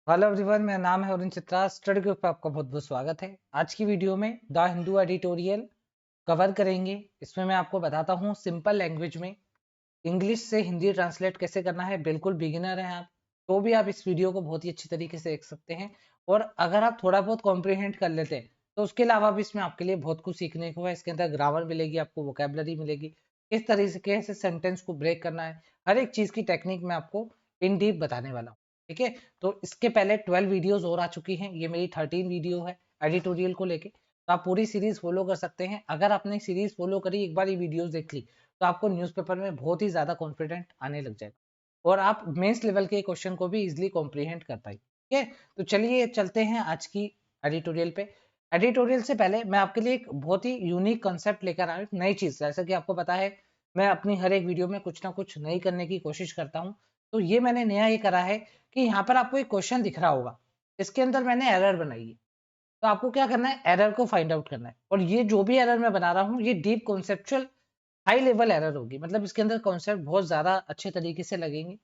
Hello everyone, मेरा नाम है अरुण चित्रा। स्टडी ग्रुप पे आपका बहुत बहुत स्वागत है। आज की वीडियो में द हिंदू एडिटोरियल कवर करेंगे। इसमें मैं आपको बताता हूँ सिंपल लैंग्वेज में इंग्लिश से हिंदी ट्रांसलेट कैसे करना है। बिल्कुल बिगिनर हैं आप तो भी आप इस वीडियो को बहुत ही अच्छी तरीके से देख सकते हैं। और अगर आप थोड़ा बहुत कॉम्प्रिहेंड कर लेते हैं तो उसके अलावा भी इसमें आपके लिए बहुत कुछ सीखने को है। इसके अंदर ग्रामर मिलेगी, आपको वोकेबलरी मिलेगी, किस तरीके से सेंटेंस को ब्रेक करना है, हर एक चीज की टेक्निक मैं आपको इन डीप बताने वाला हूँ। ठीक है, तो इसके पहले 12 वीडियोस और आ चुकी हैं, ये मेरी 13 वीडियो है एडिटोरियल को लेके। तो आप पूरी सीरीज फॉलो कर सकते हैं। अगर आपने सीरीज फॉलो करी, एक बार ये वीडियोस देख ली, तो आपको न्यूज़पेपर में बहुत ही ज्यादा कॉन्फिडेंट आने लग जाएगा और आप मेंस लेवल के क्वेश्चन को भी इजिली कॉम्प्रीहेंड कर पाएंगे। ठीक है, तो चलिए चलते हैं आज की एडिटोरियल पे। एडिटोरियल से पहले मैं आपके लिए एक बहुत ही यूनिक कॉन्सेप्ट लेकर आया हूं, नई चीज। जैसा कि आपको पता है मैं अपनी हर एक वीडियो में कुछ ना कुछ नई करने की कोशिश करता हूं। तो ये मैंने नया ये करा है कि यहाँ पर आपको एक क्वेश्चन दिख रहा होगा, इसके अंदर मैंने एरर बनाई है। तो आपको क्या करना है, एरर को फाइंड आउट करना है। और ये जो भी एरर मैं बना रहा हूँ ये deep conceptual high level error होगी, मतलब इसके अंदर कॉन्सेप्ट बहुत ज्यादा अच्छे तरीके से लगेंगे।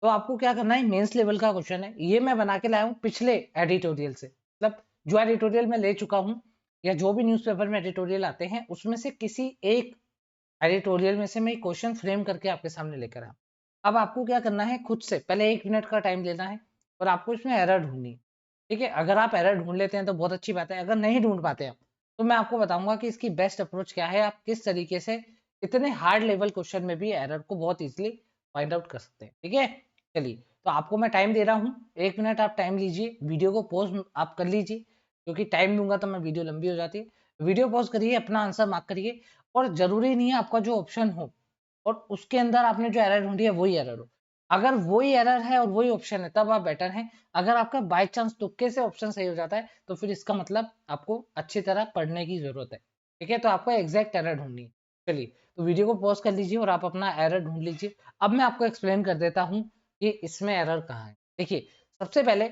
तो आपको क्या करना है, मेंस लेवल का क्वेश्चन है, ये मैं बना के लाया हूँ पिछले एडिटोरियल से। मतलब जो एडिटोरियल मैं ले चुका हूँ या जो भी न्यूज़पेपर में एडिटोरियल आते हैं उसमें से किसी एक एडिटोरियल में से मैं क्वेश्चन फ्रेम करके आपके सामने लेकर आया। अब आपको क्या करना है, खुद से पहले 1 मिनट का टाइम लेना है और आपको इसमें एरर ढूंढनी है। ठीक है, अगर आप एरर ढूंढ लेते हैं तो बहुत अच्छी बात है। अगर नहीं ढूंढ पाते हैं तो मैं आपको बताऊंगा कि इसकी बेस्ट अप्रोच क्या है, आप किस तरीके से इतने हार्ड लेवल क्वेश्चन में भी एरर को बहुत इजीली फाइंड आउट कर सकते हैं। ठीक है, चलिए, तो आपको मैं टाइम दे रहा हूँ, 1 मिनट आप टाइम लीजिए, वीडियो को पॉज आप कर लीजिए, क्योंकि टाइम दूंगा तो मैं वीडियो लंबी हो जाती है। वीडियो पॉज करिए, अपना आंसर मार्क करिए। और जरूरी नहीं है आपका जो ऑप्शन हो और उसके अंदर आपने जो एरर ढूंढी है वही एरर हो। अगर वही एरर है और वही ऑप्शन है तब आप बेटर हैं। अगर आपका बाय चांस तुक्के से ऑप्शन सही हो जाता है तो फिर इसका मतलब आपको अच्छी तरह पढ़ने की जरूरत है। ठीक है, तो आपको एग्जैक्ट एरर ढूंढनी है। चलिए, तो वीडियो को पॉज कर लीजिए और आप अपना एरर ढूंढ लीजिए। अब मैं आपको एक्सप्लेन कर देता हूँ कि इसमें एरर कहाँ है। देखिए, सबसे पहले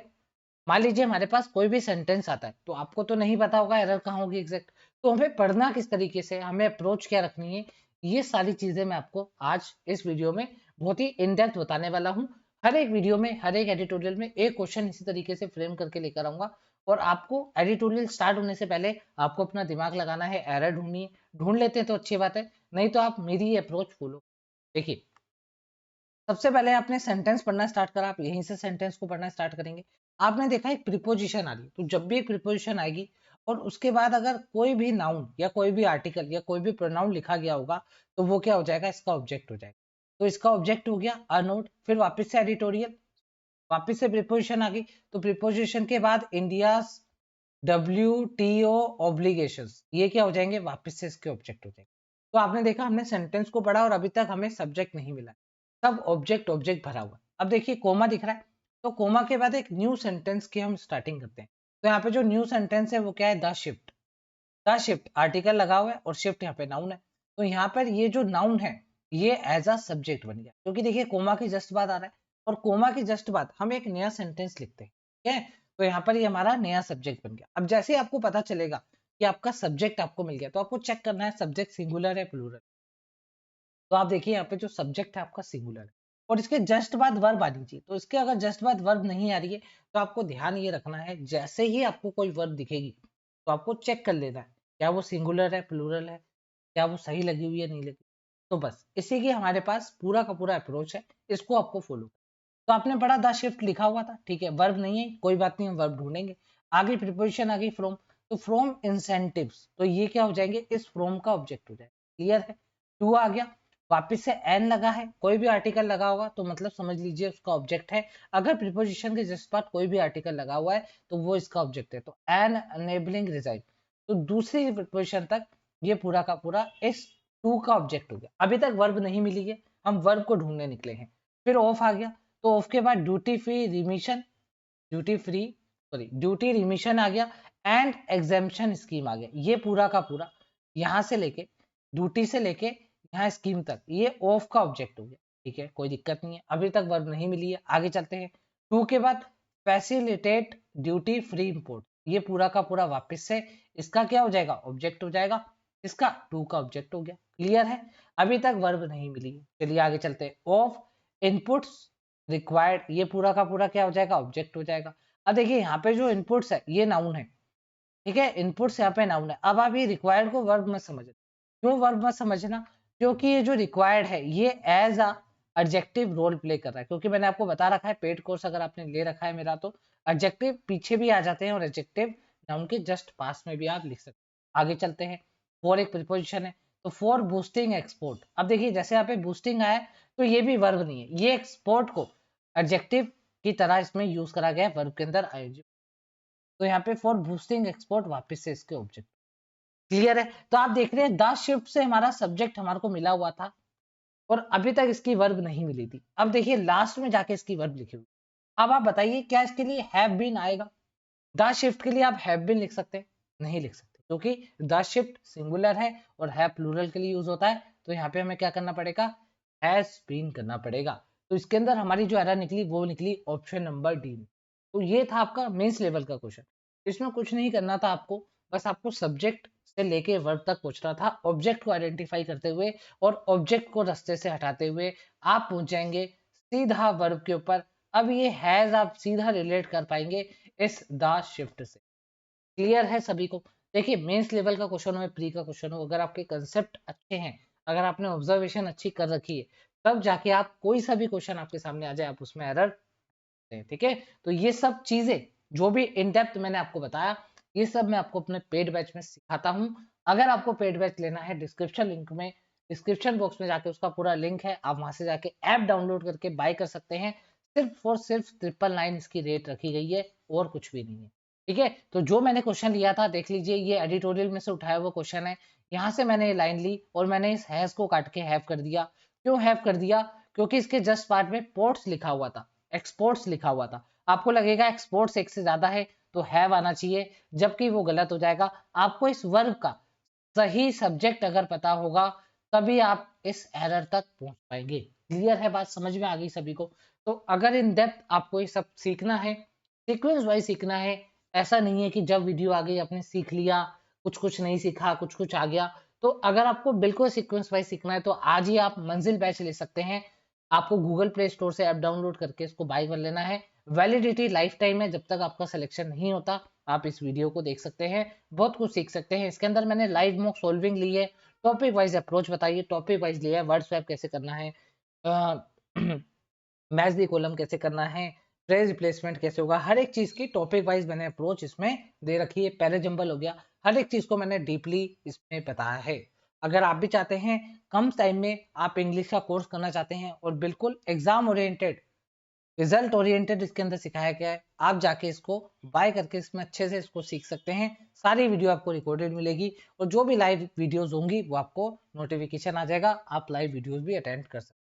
मान लीजिए हमारे पास कोई भी सेंटेंस आता है, तो आपको तो नहीं पता होगा एरर कहाँ होगी एग्जैक्ट। तो हमें पढ़ना किस तरीके से, हमें अप्रोच क्या रखनी है, ये सारी चीजें मैं आपको आज इस वीडियो में बहुत ही इन डेप्थ बताने वाला हूँ। हर एक वीडियो में, हर एक एडिटोरियल में एक क्वेश्चन इसी तरीके से फ्रेम करके लेकर आऊंगा। और आपको एडिटोरियल स्टार्ट होने से पहले आपको अपना दिमाग लगाना है, एरर ढूंढनी है। ढूंढ लेते हैं तो अच्छी बात है, नहीं तो आप मेरी ये अप्रोच फॉलो। देखिए, सबसे पहले आपने सेंटेंस पढ़ना स्टार्ट करा, आप यहीं से सेंटेंस को पढ़ना स्टार्ट करेंगे। आपने देखा एक प्रीपोजिशन आ रही है, तो जब भी एक प्रीपोजिशन आएगी और उसके बाद अगर कोई भी नाउन या कोई भी आर्टिकल या कोई भी प्रोनाउन लिखा गया होगा तो वो क्या हो जाएगा, इसका ऑब्जेक्ट हो जाएगा। तो इसका ऑब्जेक्ट हो गया अ नोट। फिर वापस से एडिटोरियल, वापस से प्रीपोजिशन आ गई, तो प्रीपोजिशन के बाद इंडिया WTO ऑब्लिगेशंस, ये क्या हो जाएंगे, वापस से इसके ऑब्जेक्ट हो जाएंगे। तो आपने देखा हमने सेंटेंस को पढ़ा और अभी तक हमें सब्जेक्ट नहीं मिला, सब ऑब्जेक्ट ऑब्जेक्ट भरा हुआ। अब देखिए कोमा दिख रहा है, तो कोमा के बाद एक न्यू सेंटेंस की हम स्टार्टिंग करते हैं। तो यहाँ पे जो न्यू सेंटेंस है वो क्या है, the shift. The shift article लगा हुआ है और शिफ्ट यहाँ पे नाउन है। तो यहाँ पर ये जो नाउन है ये एज अ सब्जेक्ट बन गया, क्योंकि देखिए कोमा की जस्ट बाद आ रहा है और कोमा की जस्ट बाद हम एक नया सेंटेंस लिखते हैं। ठीक है, तो यहाँ पर ये हमारा नया सब्जेक्ट बन गया। अब जैसे ही आपको पता चलेगा कि आपका सब्जेक्ट आपको मिल गया, तो आपको चेक करना है सब्जेक्ट सिंगुलर है प्लूरल। तो आप देखिए यहाँ पे जो सब्जेक्ट है आपका सिंगुलर है और इसके जस्ट बाद वर्ब आनी चाहिए। तो इसके अगर जस्ट बाद वर्ब नहीं आ रही है तो आपको ध्यान ये रखना है, जैसे ही आपको कोई वर्ब दिखेगी तो आपको चेक कर लेना है क्या वो सिंगुलर है प्लूरल है, क्या वो सही लगी हुई है नहीं लगी। तो बस इसी की हमारे पास पूरा का पूरा अप्रोच है, इसको आपको फॉलो। तो आपने पढ़ा द शिफ्ट लिखा हुआ था, ठीक है, वर्ब नहीं है कोई बात नहीं, हम वर्ब ढूंढेंगे। आगे प्रीपोजिशन आ गई फ्रॉम, तो फ्रॉम इंसेंटिव्स, तो ये क्या हो जाएंगे, इस फ्रॉम का ऑब्जेक्ट हो जाएगा। क्लियर है, टू आ गया, वापिस से एन लगा है, कोई भी आर्टिकल लगा होगा तो मतलब समझ लीजिए उसका ऑब्जेक्ट है। अगर प्रीपोजिशन के जस्ट बाद कोई भी आर्टिकल लगा हुआ है तो वो इसका ऑब्जेक्ट है। तो एन एनेबलिंग रिजाइन, तो दूसरी प्रीपोजिशन तक ये पूरा का पूरा इस टू का ऑब्जेक्ट हो गया। अभी तक वर्ब नहीं मिली है, हम वर्ब को ढूंढने निकले हैं। फिर ऑफ आ गया, तो ऑफ के बाद duty free remission, duty free sorry duty remission आ गया एंड एग्जेम्पशन स्कीम आ गया। ये पूरा का पूरा यहां से लेके ड्यूटी से लेके यहाँ स्कीम तक ये ऑफ का ऑब्जेक्ट हो गया। ठीक है, कोई दिक्कत नहीं है, अभी तक वर्ब नहीं मिली है, आगे चलते हैं। टू के बाद फैसिलिटेट ड्यूटी फ्री इंपोर्ट, ये पूरा का पूरा वापस से इसका क्या हो जाएगा, ऑब्जेक्ट हो जाएगा। इसका टू का ऑब्जेक्ट हो गया। क्लियर है, अभी तक वर्ब नहीं मिली है। चलिए आगे चलते हैं। ऑफ इनपुट्स रिक्वायर्ड, ये पूरा का पूरा क्या हो जाएगा, ऑब्जेक्ट हो जाएगा। अब देखिए यहाँ पे जो इनपुट्स है ये नाउन है, ठीक है, इनपुट्स यहाँ पे नाउन है। अब आप ये रिक्वायर्ड को वर्ब मत समझना। क्यों वर्ब मत समझना? क्योंकि ये जो रिक्वायर्ड है ये as a adjective role play कर रहा है, क्योंकि मैंने आपको बता रखा है पेड कोर्स अगर आपने ले रखा है मेरा, तो एडजेक्टिव पीछे भी आ जाते हैं और एडजेक्टिव नाउन के जस्ट पास में भी आप लिख सकते हैं। आगे चलते हैं। फॉर एक प्रीपोजिशन है, तो फॉर बूस्टिंग एक्सपोर्ट। अब देखिए जैसे यहाँ पे बूस्टिंग आया तो ये भी वर्ब नहीं है, ये एक्सपोर्ट को एडजेक्टिव की तरह इसमें यूज करा गया है वर्ब के अंदर आईएनजी। तो यहाँ पे फॉर बूस्टिंग एक्सपोर्ट वापस से इसके ऑब्जेक्ट। क्लियर है? तो आप देख रहे हैं द शिफ्ट से हमारा सब्जेक्ट हमारे को मिला हुआ था और अभी तक इसकी वर्ब नहीं मिली थी। अब देखिए लास्ट में जाके इसकी वर्ब लिखी हुई। अब आप बताइए क्या इसके लिए हैव बीन आएगा? द शिफ्ट के लिए आप हैव बीन लिख सकते हैं? नहीं लिख सकते, क्योंकि द शिफ्ट सिंगुलर है और हैव प्लूरल के लिए यूज होता है। तो यहाँ पे हमें क्या करना पड़ेगा, हैज बीन करना पड़ेगा। तो इसके अंदर हमारी जो एरर निकली वो निकली ऑप्शन नंबर डी में। तो ये था आपका मेंस लेवल का क्वेश्चन। इसमें कुछ नहीं करना था आपको, बस आपको सब्जेक्ट से लेके वर्ब तक पूछना था, ऑब्जेक्ट को आइडेंटिफाई करते हुए और ऑब्जेक्ट को रास्ते से हटाते हुए आप पहुंच जाएंगे सीधा वर्ब के ऊपर। अब ये हैज आप सीधा रिलेट कर पाएंगे इस द शिफ्ट से। क्लियर है सभी को? देखिए मेंस लेवल का क्वेश्चन हो या प्री का क्वेश्चन हो, अगर आपके कंसेप्ट अच्छे हैं, अगर आपने ऑब्जर्वेशन अच्छी कर रखी है, तब जाके आप कोई सा भी क्वेश्चन आपके सामने आ जाए आप उसमें एरर हैं, ठीक है। तो ये सब चीजें जो भी इन डेप्थ मैंने आपको बताया, ये सब मैं आपको अपने पेड बैच में सिखाता हूं। अगर आपको पेड बैच लेना है, डिस्क्रिप्शन लिंक में, डिस्क्रिप्शन बॉक्स में जाके उसका पूरा लिंक है, आप वहां से जाके ऐप डाउनलोड करके बाय कर सकते हैं। सिर्फ और सिर्फ 999 इसकी रेट रखी गई है और कुछ भी नहीं है, ठीक है। तो जो मैंने क्वेश्चन लिया था देख लीजिए, ये एडिटोरियल में से उठाया हुआ क्वेश्चन है। यहाँ से मैंने ये लाइन ली और मैंने इस हैज को काट के हैव कर दिया। क्यों हैव कर दिया? क्योंकि इसके जस्ट पार्ट में पोर्ट्स लिखा हुआ था, एक्सपोर्ट्स लिखा हुआ था। आपको लगेगा एक्सपोर्ट्स एक से ज्यादा है तो हैव आना चाहिए, जबकि वो गलत हो जाएगा। आपको इस वर्ब का सही सब्जेक्ट अगर पता होगा तभी आप इस एरर तक पहुंच पाएंगे। क्लियर है बात? समझ में आ गई सभी को? तो अगर इन डेप्थ आपको ये सब सीखना है, सीक्वेंस वाइज सीखना है, ऐसा नहीं है कि जब वीडियो आ गई आपने सीख लिया, कुछ कुछ नहीं सीखा, कुछ कुछ आ गया। तो अगर आपको बिल्कुल सीक्वेंस वाइज सीखना है तो आज ही आप मंजिल बैच ले सकते हैं। आपको गूगल प्ले स्टोर से ऐप डाउनलोड करके इसको बाय कर लेना है। वैलिडिटी लाइफ टाइम है, जब तक आपका सिलेक्शन नहीं होता आप इस वीडियो को देख सकते हैं, बहुत कुछ सीख सकते हैं। इसके अंदर मैंने लाइव मॉक सॉल्विंग ली है, टॉपिक वाइज अप्रोच बताइए, टॉपिक वाइज लिया है, वर्ड स्वैप कैसे करना है, मैच दी कॉलम कैसे करना है, फ्रेज रिप्लेसमेंट कैसे होगा, हर एक चीज की टॉपिक वाइज मैंने अप्रोच इसमें दे रखी है। पहले जंबल हो गया, हर एक चीज को मैंने डीपली इसमें बताया है। अगर आप भी चाहते हैं कम टाइम में आप इंग्लिश का कोर्स करना चाहते हैं और बिल्कुल एग्जाम ओरिएंटेड, रिजल्ट ओरिएंटेड इसके अंदर सिखाया गया है, आप जाके इसको बाय करके इसमें अच्छे से इसको सीख सकते हैं। सारी वीडियो आपको रिकॉर्डेड मिलेगी और जो भी लाइव वीडियोस होंगी वो आपको नोटिफिकेशन आ जाएगा, आप लाइव वीडियोस भी अटेंड कर सकते हैं,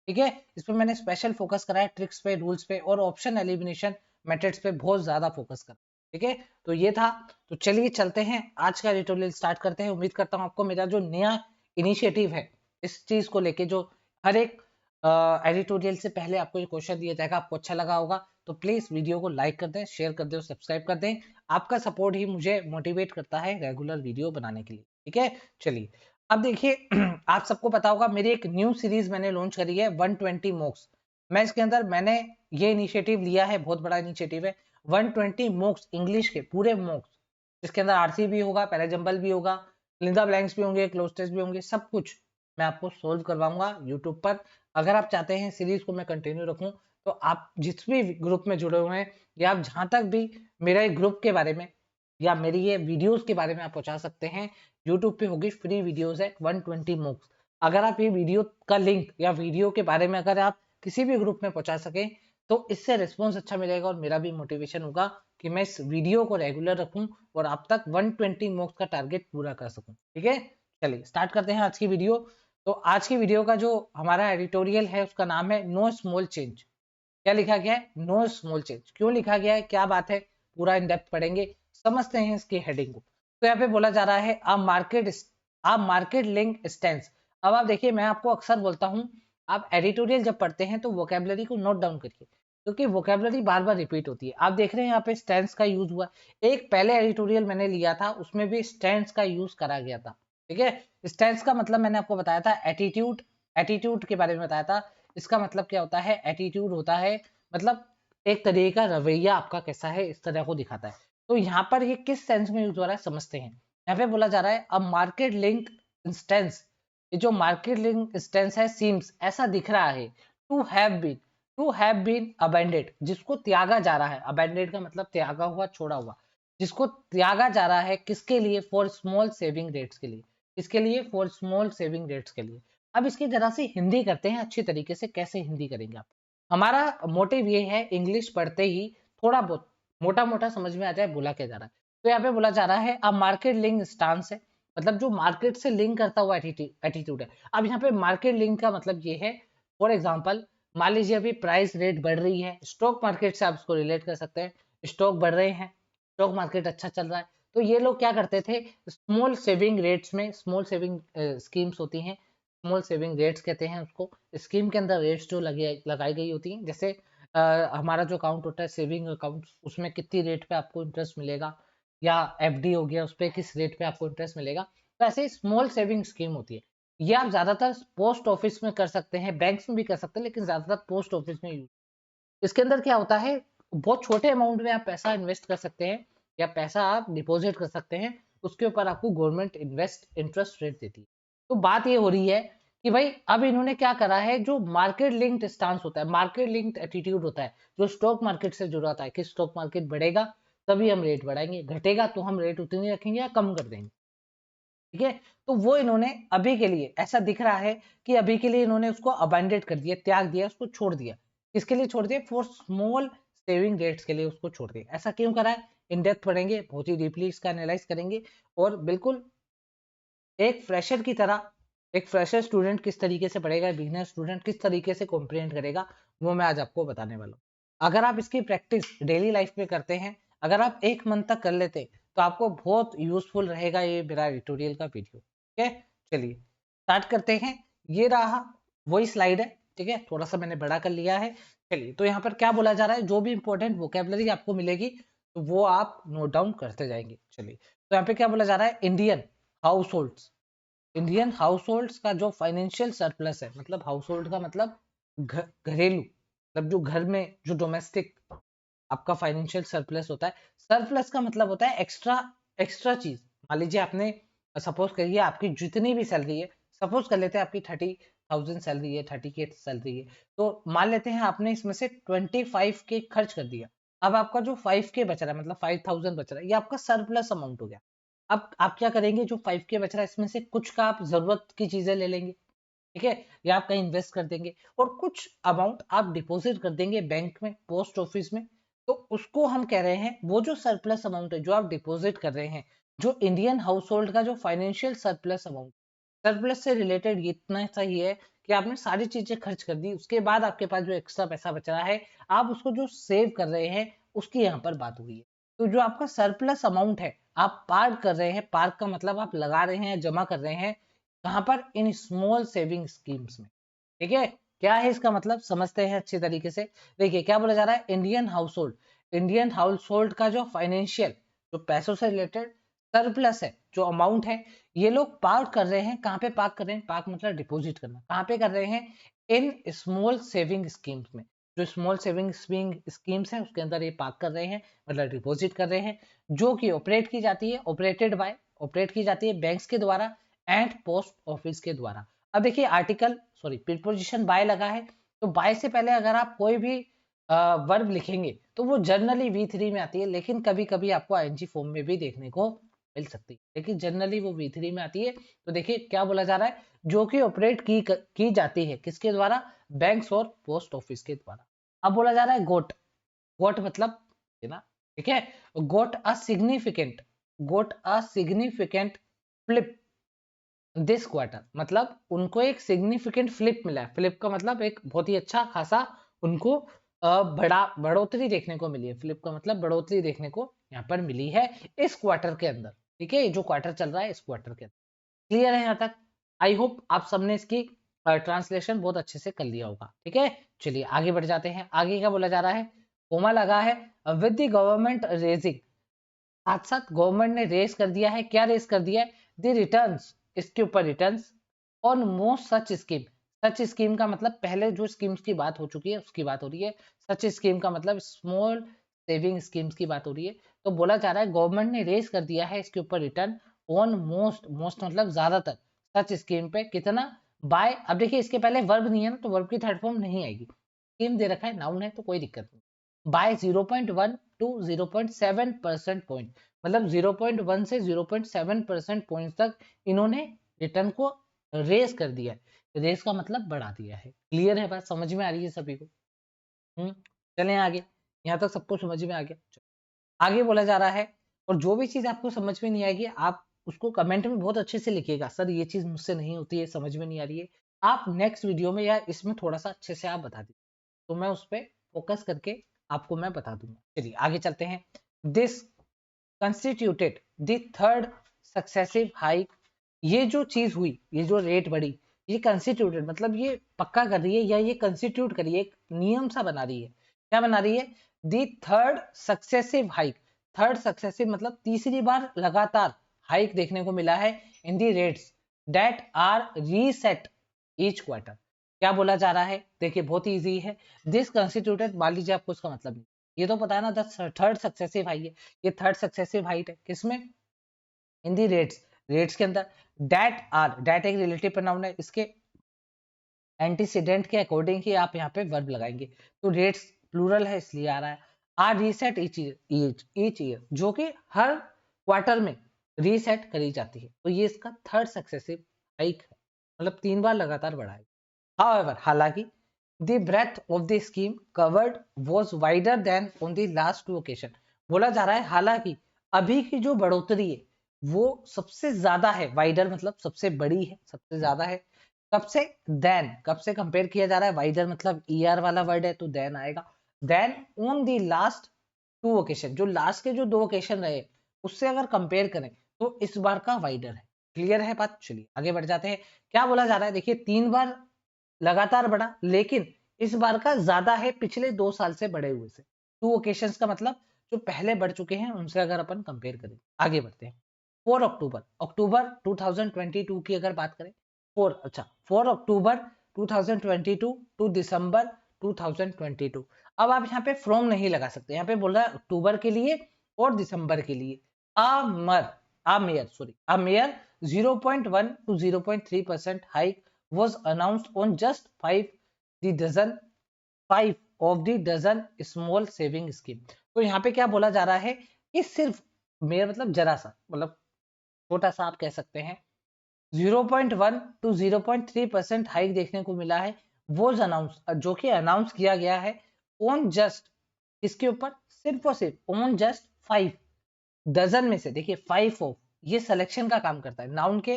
ठीक है। इसमें मैंने स्पेशल फोकस करा है ट्रिक्स पे, रूल्स पे और ऑप्शन एलिमिनेशन मेथड्स पे बहुत ज्यादा फोकस करा, ठीक है। तो ये था। तो चलिए चलते हैं आज का ट्यूटोरियल स्टार्ट करते हैं। उम्मीद करता हूँ आपको मेरा जो नया इनिशिएटिव है इस चीज को लेके, जो हर एक एडिटोरियल से पहले आपको ये क्वेश्चन दिया जाएगा, आपको अच्छा लगा होगा। तो प्लीज वीडियो को लाइक कर दें, शेयर कर दें और सब्सक्राइब कर दें। आपका सपोर्ट ही मुझे मोटिवेट करता है रेगुलर वीडियो बनाने के लिए, ठीक है। चलिए अब देखिए आप सबको पता होगा मेरी एक न्यू सीरीज मैंने लॉन्च करी है 120 मॉक्स। मैं इसके अंदर मैंने ये इनिशिएटिव लिया है, बहुत बड़ा इनिशिएटिव है। 120 मॉक्स इंग्लिश के पूरे मॉक्स, जिसके अंदर आरसी भी होगा, पैराजंबल भी होगा, लिंदा ब्लैंक्स भी होंगे, क्लोज टेस्ट भी होंगे, सब कुछ मैं आपको सोल्व करवाऊंगा यूट्यूब पर। अगर आप चाहते हैं सीरीज को मैं कंटिन्यू रखूं तो आप जिस भी ग्रुप में जुड़े हुए हैं या आप जहां तक भी मेरा ग्रुप के बारे में या मेरी ये वीडियोस के बारे में आप पहुंचा सकते हैं। यूट्यूब पे होगी फ्री वीडियोस है 120 मूक्स। अगर आप ये वीडियो का लिंक या वीडियो के बारे में अगर आप किसी भी ग्रुप में पहुंचा सकें तो इससे रिस्पॉन्स अच्छा मिलेगा और मेरा भी मोटिवेशन होगा कि मैं इस वीडियो को रेगुलर रखूं और आप तक 120 मूक्स का टारगेट पूरा कर सकूं, ठीक है। चलिए स्टार्ट करते हैं आज की वीडियो। तो आज की वीडियो का जो हमारा एडिटोरियल है उसका नाम है नो स्मॉल चेंज। क्या लिखा गया है? Know small change. क्यों लिखा गया है, क्या बात है, पूरा इन डेप्थ पढ़ेंगे, समझते हैं इसकी हेडिंग को। तो यहाँ पे बोला जा रहा है अ मार्केट लिंक स्टैंस। अब आप देखिए मैं आपको अक्सर बोलता हूँ आप एडिटोरियल जब पढ़ते हैं तो वोकेबलरी को नोट डाउन करिए, क्योंकि वोकेबलरी बार बार रिपीट होती है। आप देख रहे हैं यहाँ पे स्टैंस का यूज हुआ, एक पहले एडिटोरियल मैंने लिया था उसमें भी स्टैंस का यूज करा गया था, ठीक है। स्टैंस का मतलब मैंने आपको बताया था एटीट्यूड, एटीट्यूड के बारे में बताया था। इसका मतलब क्या होता है, एटीट्यूड होता है, मतलब एक तरीके का रवैया आपका कैसा है, इस तरह को दिखाता है। तो यहाँ पर ये किस सेंस में यूज हो रहा है समझते हैं। यहाँ पे बोला जा रहा है अ मार्केट लिंक इंस्टेंस, ये जो मार्केट लिंक इंस्टेंस है सीम्स, ऐसा दिख रहा है टू हैव बीन अबेंडेड, जिसको त्यागा जा रहा है, अबेंडेड का मतलब त्यागा हुआ, छोड़ा हुआ, जिसको त्यागा जा रहा है किसके लिए, फॉर स्मॉल सेविंग रेट्स के लिए, किसके लिए, फॉर स्मॉल सेविंग रेट्स के लिए। अब इसकी जरा सी हिंदी करते हैं अच्छी तरीके से, कैसे हिंदी करेंगे आप। हमारा मोटिव ये है इंग्लिश पढ़ते ही थोड़ा बहुत मोटा मोटा समझ में आ जाए बोला क्या जा रहा है। तो यहाँ पे बोला जा रहा है अब मार्केट लिंक स्टांस है, मतलब जो मार्केट से लिंक करता हुआ एटीट्यूड है। अब यहाँ पे मार्केट लिंक का मतलब ये है, फॉर एग्जाम्पल मान लीजिए अभी प्राइस रेट बढ़ रही है, स्टॉक मार्केट से आप इसको रिलेट कर सकते हैं, स्टॉक बढ़ रहे हैं, स्टॉक मार्केट अच्छा चल रहा है, तो ये लोग क्या करते थे, स्मॉल सेविंग रेट्स में, स्मॉल सेविंग स्कीम्स होती हैं, स्मॉल सेविंग रेट्स कहते हैं उसको, स्कीम के अंदर रेट्स जो लगाई गई होती हैं, जैसे हमारा जो अकाउंट होता है सेविंग अकाउंट, उसमें कितनी रेट पे आपको इंटरेस्ट मिलेगा, या एफडी हो गया उस पर किस रेट पे आपको इंटरेस्ट मिलेगा, तो ऐसे स्मॉल सेविंग स्कीम होती है। ये आप ज्यादातर पोस्ट ऑफिस में कर सकते हैं, बैंक्स में भी कर सकते हैं, लेकिन ज्यादातर पोस्ट ऑफिस में यूज। इसके अंदर क्या होता है, बहुत छोटे अमाउंट में आप पैसा इन्वेस्ट कर सकते हैं, या पैसा आप डिपॉजिट कर सकते हैं, उसके ऊपर आपको गवर्नमेंट इन्वेस्ट इंटरेस्ट रेट देती है। तो बात ये हो रही है कि भाई अब इन्होंने क्या करा है, जो मार्केट लिंक्ड स्टांस होता है, मार्केट लिंक्ड एटीट्यूड होता है, जो स्टॉक मार्केट से जुड़ा होता है कि स्टॉक मार्केट बढ़ेगा तभी हम रेट बढ़ाएंगे, घटेगा तो हम रेट उतनी रखेंगे या कम कर देंगे, ठीक है। तो वो इन्होंने अभी के लिए ऐसा दिख रहा है कि अभी के लिए इन्होंने उसको अबैंडेड कर दिया, त्याग दिया, उसको छोड़ दिया। किसके लिए छोड़ दिया, फॉर स्मॉल सेविंग रेट्स के लिए उसको छोड़ दिया। ऐसा क्यों करा है, इन डेप्थ पढ़ेंगे, बहुत ही डीपली इसका एनालाइज करेंगे, और बिल्कुल एक फ्रेशर की तरह, एक फ्रेशर स्टूडेंट किस तरीके से पढ़ेगा, बिगिनर स्टूडेंट किस तरीके से कॉम्प्रिहेंड करेगा, वो मैं आज आपको बताने वाला हूँ। अगर आप इसकी प्रैक्टिस डेली लाइफ में करते हैं, अगर आप एक मंथ तक कर लेते, तो आपको बहुत यूजफुल रहेगा ये मेरा ट्यूटोरियल का वीडियो, ठीक है। चलिए स्टार्ट करते हैं। ये रहा वही स्लाइड है, ठीक है, थोड़ा सा मैंने बड़ा कर लिया है। चलिए, तो यहाँ पर क्या बोला जा रहा है, जो भी इंपॉर्टेंट वोकेबलरी आपको मिलेगी तो वो आप नोट डाउन करते जाएंगे। चलिए, तो यहाँ पे क्या बोला जा रहा है, इंडियन हाउस इंडियन हाउस का जो फाइनेंशियल सरप्लस है, मतलब हाउस होल्ड का मतलब घरेलू, मतलब जो घर में जो डोमेस्टिक आपका फाइनेंशियल सरप्लस होता है। सरप्लस का मतलब होता है एक्स्ट्रा, एक्स्ट्रा चीज। मान लीजिए आपने, सपोज करिए आपकी जितनी भी सैलरी है, सपोज कर लेते हैं आपकी 30,000 सैलरी है, 30K सैलरी है, तो मान लेते हैं आपने इसमें से 25K खर्च कर दिया। अब आपका जो 5K बच रहा है, मतलब 5,000 बच रहा है, ये आपका सरप्लस अमाउंट हो गया। अब आप क्या करेंगे, जो 5K बच रहा है इसमें से कुछ का आप जरूरत की चीजें ले लेंगे, ठीक है, या आप कहीं इन्वेस्ट कर देंगे, और कुछ अमाउंट आप डिपॉजिट कर देंगे बैंक में, पोस्ट ऑफिस में। तो उसको हम कह रहे हैं, वो जो सरप्लस अमाउंट है जो आप डिपॉजिट कर रहे हैं, जो इंडियन हाउस होल्ड का जो फाइनेंशियल सरप्लस अमाउंट, सरप्लस से रिलेटेड इतना सही है कि आपने सारी चीजें खर्च कर दी, उसके बाद आपके पास जो एक्स्ट्रा पैसा बच रहा है, आप उसको जो सेव कर रहे हैं, उसकी यहाँ पर बात हुई है। तो जो आपका सरप्लस अमाउंट है, आप पार्क कर रहे हैं, पार्क का मतलब आप लगा रहे हैं, जमा कर रहे हैं, कहां पर, इन स्मॉल सेविंग स्कीम्स में, ठीक है। क्या है इसका मतलब, समझते हैं अच्छे तरीके से। देखिए क्या बोला जा रहा है, इंडियन हाउस होल्ड का जो फाइनेंशियल, जो पैसों से रिलेटेड सरप्लस है, जो अमाउंट है, ये लोग पार्क कर रहे हैं, कहाँ पे पार्क कर रहे हैं, पार्क मतलब डिपॉजिट करना, कहाँ पे कर रहे हैं, इन स्मॉल सेविंग स्कीम्स में। जो स्मॉल सेविंग स्कीम्स है उसके अंदर ये पार्क कर रहे हैं, मतलब डिपॉजिट कर रहे हैं, जो कि ऑपरेट की जाती है, ऑपरेट की जाती है बैंक्स के द्वारा एंड पोस्ट ऑफिस के द्वारा। अब देखिए आर्टिकल, सॉरी, प्रीपोजिशन बाय लगा है, तो बाय से पहले अगर आप कोई भी वर्ब लिखेंगे तो वो जनरली V3 में आती है, लेकिन कभी कभी आपको ING फॉर्म में भी देखने को मिल सकती है, लेकिन जनरली वो V3 में आती है। तो देखिए क्या बोला जा रहा है, जो कि ऑपरेट की जाती है किसके द्वारा, बैंक्स और पोस्ट ऑफिस के द्वारा। अब बोला जा रहा है गोट, गोट मतलब है ना, ठीक है, got a significant flip this quarter, मतलब उनको एक सिग्निफिकेंट फ्लिप मिला है, फ्लिप का मतलब एक बहुत ही अच्छा खासा उनको बढ़ोतरी देखने को मिली है, फ्लिप का मतलब बढ़ोतरी देखने को यहाँ पर मिली है इस क्वार्टर के अंदर, ठीक है, जो क्वार्टर चल रहा है इस क्वार्टर के अंदर। क्लियर है यहाँ तक, आई होप आप सबने इसकी ट्रांसलेशन बहुत अच्छे से कर लिया होगा, ठीक है। चलिए आगे बढ़ जाते हैं, आगे क्या बोला जा रहा है, कोमा लगा है, विद द गवर्नमेंट रेजिंग, साथ साथ गवर्नमेंट ने रेस कर दिया है, क्या रेस कर दिया है, द रिटर्न्स, इसके ऊपर returns, on most such scheme, such scheme का मतलब पहले जो स्कीम्स की बात हो चुकी है उसकी बात हो रही है। सच स्कीम का मतलब स्मॉल सेविंग स्कीम्स की बात हो रही है। तो बोला जा रहा है गवर्नमेंट ने रेज कर दिया है इसके ऊपर रिटर्न ऑन मोस्ट, मोस्ट मतलब ज्यादातर सच स्कीम पे कितना, बाय, अब देखिए इसके पहले वर्ब नहीं है ना, तो वर्ब की थर्ड फॉर्म नहीं आएगी। स्कीम दे रखा है, नाउन है, तो कोई दिक्कत नहीं। बाय 0.1 टू 0.7% पॉइंट, मतलब 0.1 से 0.7% पॉइंट तक इन्होंने रिटर्न को रेज कर दिया है। रेस का मतलब बढ़ा दिया है। क्लियर है बात, समझ में आ रही है सभी को? हम्म चलें आगे, यहाँ तक सबको समझ में आ गया। आगे बोला जा रहा है, और जो भी चीज आपको समझ में नहीं आएगी आप उसको कमेंट में बहुत अच्छे से लिखिएगा, सर ये चीज मुझसे नहीं होती है, समझ में नहीं आ रही है। आप नेक्स्ट वीडियो में या इसमें थोड़ा सा अच्छे से आप बता दीजिए, तो मैं उस पर फोकस करके आपको मैं बता दूंगा। चलिए आगे चलते हैं। This constituted the third successive hike, ये जो चीज हुई, ये जो रेट बढ़ी, ये कंस्टिट्यूटेड मतलब ये पक्का कर रही है या ये कंस्टिट्यूट कर रही है, एक नियम सा बना रही है। क्या बना रही है? The third successive hike, third successive मतलब तीसरी बार लगातार हाइक देखने को मिला है in the rates that are reset each quarter. क्या बोला जा रहा है? देखिए बहुत इजी है। दिस कंस्टिट्यूटेड, मान लीजिए आपको इसका मतलब नहीं, ये तो पता है ना, द थर्ड सक्सेसिव हाई है, ये थर्ड सक्सेसिव हाइट है किसमें? इन दी रेट्स, रेट्स के अंदर। डैट आर, डैट एक रिलेटिव प्रोनाउन है, इसके एंटीसीडेंट के अकॉर्डिंग ही आप यहाँ पे वर्ब लगाएंगे, तो रेट्स प्लूरल है इसलिए आ रहा है। आर रीसेट ईच ईयर, जो कि हर क्वार्टर में रीसेट करी जाती है, तो ये इसका थर्ड सक्सेसिव हाइक है, मतलब 3 बार लगातार बढ़ा है। However, हालांकि the breadth of the scheme covered was wider than on the last two occasion, बोला जा रहा है हालांकि अभी की जो बढ़ोतरी है वो सबसे ज्यादा है, वाइडर मतलब सबसे बड़ी है, सबसे ज्यादा है। कब से? देन, कब से कंपेयर किया जा रहा है? वाइडर मतलब ईआर वाला वर्ड है तो देन आएगा। Then on the last two occasion, जो लास्ट के जो 2 ओकेशन रहे उससे अगर कंपेयर करें तो इस बार का वाइडर है। क्लियर है बात? चलिए आगे बढ़ जाते हैं। क्या बोला जा रहा है? देखिए 3 बार लगातार बढ़ा, लेकिन इस बार का ज्यादा है पिछले 2 साल से बढ़े हुए से। 2 ओकेशंस का मतलब जो पहले बढ़ चुके हैं उनसे अगर अपन कंपेयर करें। आगे बढ़ते हैं। 4 अक्टूबर, अक्टूबर 2022 की अगर बात करें, 4 अक्टूबर 2022 टू दिसंबर 2022। अब आप यहाँ पे फ्रॉम नहीं लगा सकते, यहाँ पे बोल रहा है अक्टूबर के लिए और दिसंबर के लिए। A mere 0.1 to 0.3% hike was announced on just 5 of the dozen small saving scheme। तो यहाँ पे क्या बोला जा रहा है कि सिर्फ, मेयर मतलब जरा सा, मतलब छोटा सा आप कह सकते हैं, 0.1 टू 0.3% हाइक देखने को मिला है, वो अनाउंस, जो कि अनाउंस किया गया है ऑन जस्ट, इसके ऊपर सिर्फ और सिर्फ ऑन जस्ट 5 डजन में से। देखिए 5 ऑफ, ये सिलेक्शन का काम करता है नाउन के।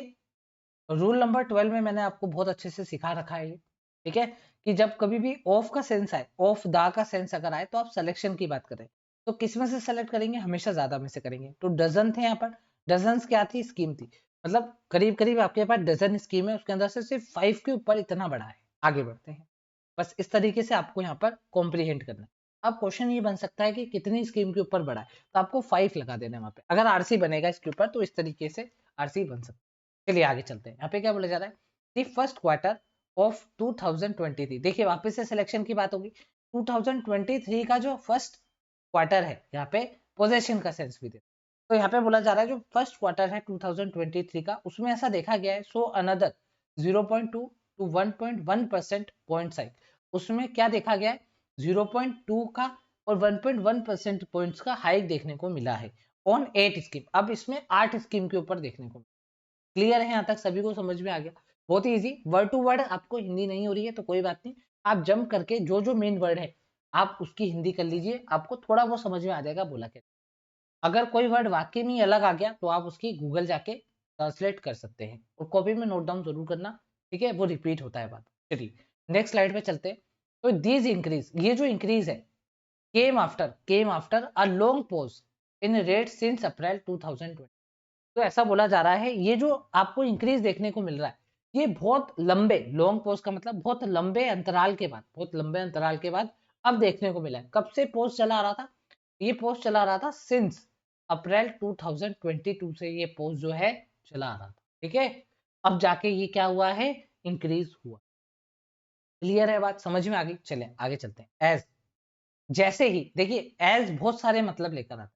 रूल नंबर 12 में मैंने आपको बहुत अच्छे से सिखा रखा है ये, ठीक है, कि जब कभी भी ऑफ का सेंस आए, ऑफ दा का सेंस अगर आए, तो आप सिलेक्शन की बात करें तो किस में से सेलेक्ट करेंगे? हमेशा ज्यादा में से करेंगे। तो डजन थे यहाँ पर, डजन क्या थी? स्कीम थी, मतलब करीब करीब आपके पास डजन स्कीम है, उसके अंदर से सिर्फ 5 के ऊपर इतना बड़ा है। आगे बढ़ते हैं। बस इस तरीके से आपको यहाँ पर कॉम्प्रीहेंड करना है। अब क्वेश्चन ये बन सकता है कि कितनी स्कीम के ऊपर बढ़ा है, तो आपको 5 लगा देना है वहां पे। अगर आरसी बनेगा इसके ऊपर तो इस तरीके से आरसी बन सकता है। चलिए आगे चलते हैं। यहाँ पे क्या बोला जा रहा है? दी फर्स्ट क्वार्टर ऑफ 2023, देखिए वापस से सिलेक्शन की बात होगी। 2023 का जो फर्स्ट क्वार्टर है, यहाँ पे पोजेशन का सेंस भी दे, तो यहाँ पे बोला जा रहा है जो फर्स्ट क्वार्टर है 2023 का, उसमें ऐसा देखा गया है, so another 0.2 to 1.1% point hike. उसमें क्या देखा गया है? 0.2 का और 1.1% पॉइंट्स का हाइक देखने को मिला है ऑन 8 स्कीम। अब इसमें 8 स्कीम के ऊपर देखने को। क्लियर है? यहाँ तक सभी को समझ में आ गया? बहुत ही इजी। वर्ड टू वर्ड आपको हिंदी नहीं हो रही है तो कोई बात नहीं, आप जंप करके जो जो मेन वर्ड है आप उसकी हिंदी कर लीजिए, आपको थोड़ा वो समझ में आ जाएगा बोला क्या। अगर कोई वर्ड वाकई में अलग आ गया तो आप उसकी गूगल जाके ट्रांसलेट कर सकते हैं, और कॉपी में नोट डाउन जरूर करना, ठीक है, वो रिपीट होता है बात। चलिए नेक्स्ट स्लाइड पे चलते हैं। तो दीज इंक्रीज, ये जो इंक्रीज है, came after a long pause in rate since April 2020। तो ऐसा बोला जा रहा है ये जो आपको इंक्रीज देखने को मिल रहा है, ये बहुत लंबे, लॉन्ग पॉज का मतलब बहुत लंबे अंतराल के बाद, बहुत लंबे अंतराल के बाद अब देखने को मिला है। कब से पोस्ट चला आ रहा था? ये पोस्ट चला आ रहा था सिंस अप्रैल 2022 से, ये पोस्ट जो है चला आ रहा था, ठीक है। अब जाके ये क्या हुआ है? इंक्रीज हुआ। क्लियर है बात, समझ में आ गई? चलें आगे चलते हैं। एज, जैसे ही, देखिए एज बहुत सारे मतलब लेकर आता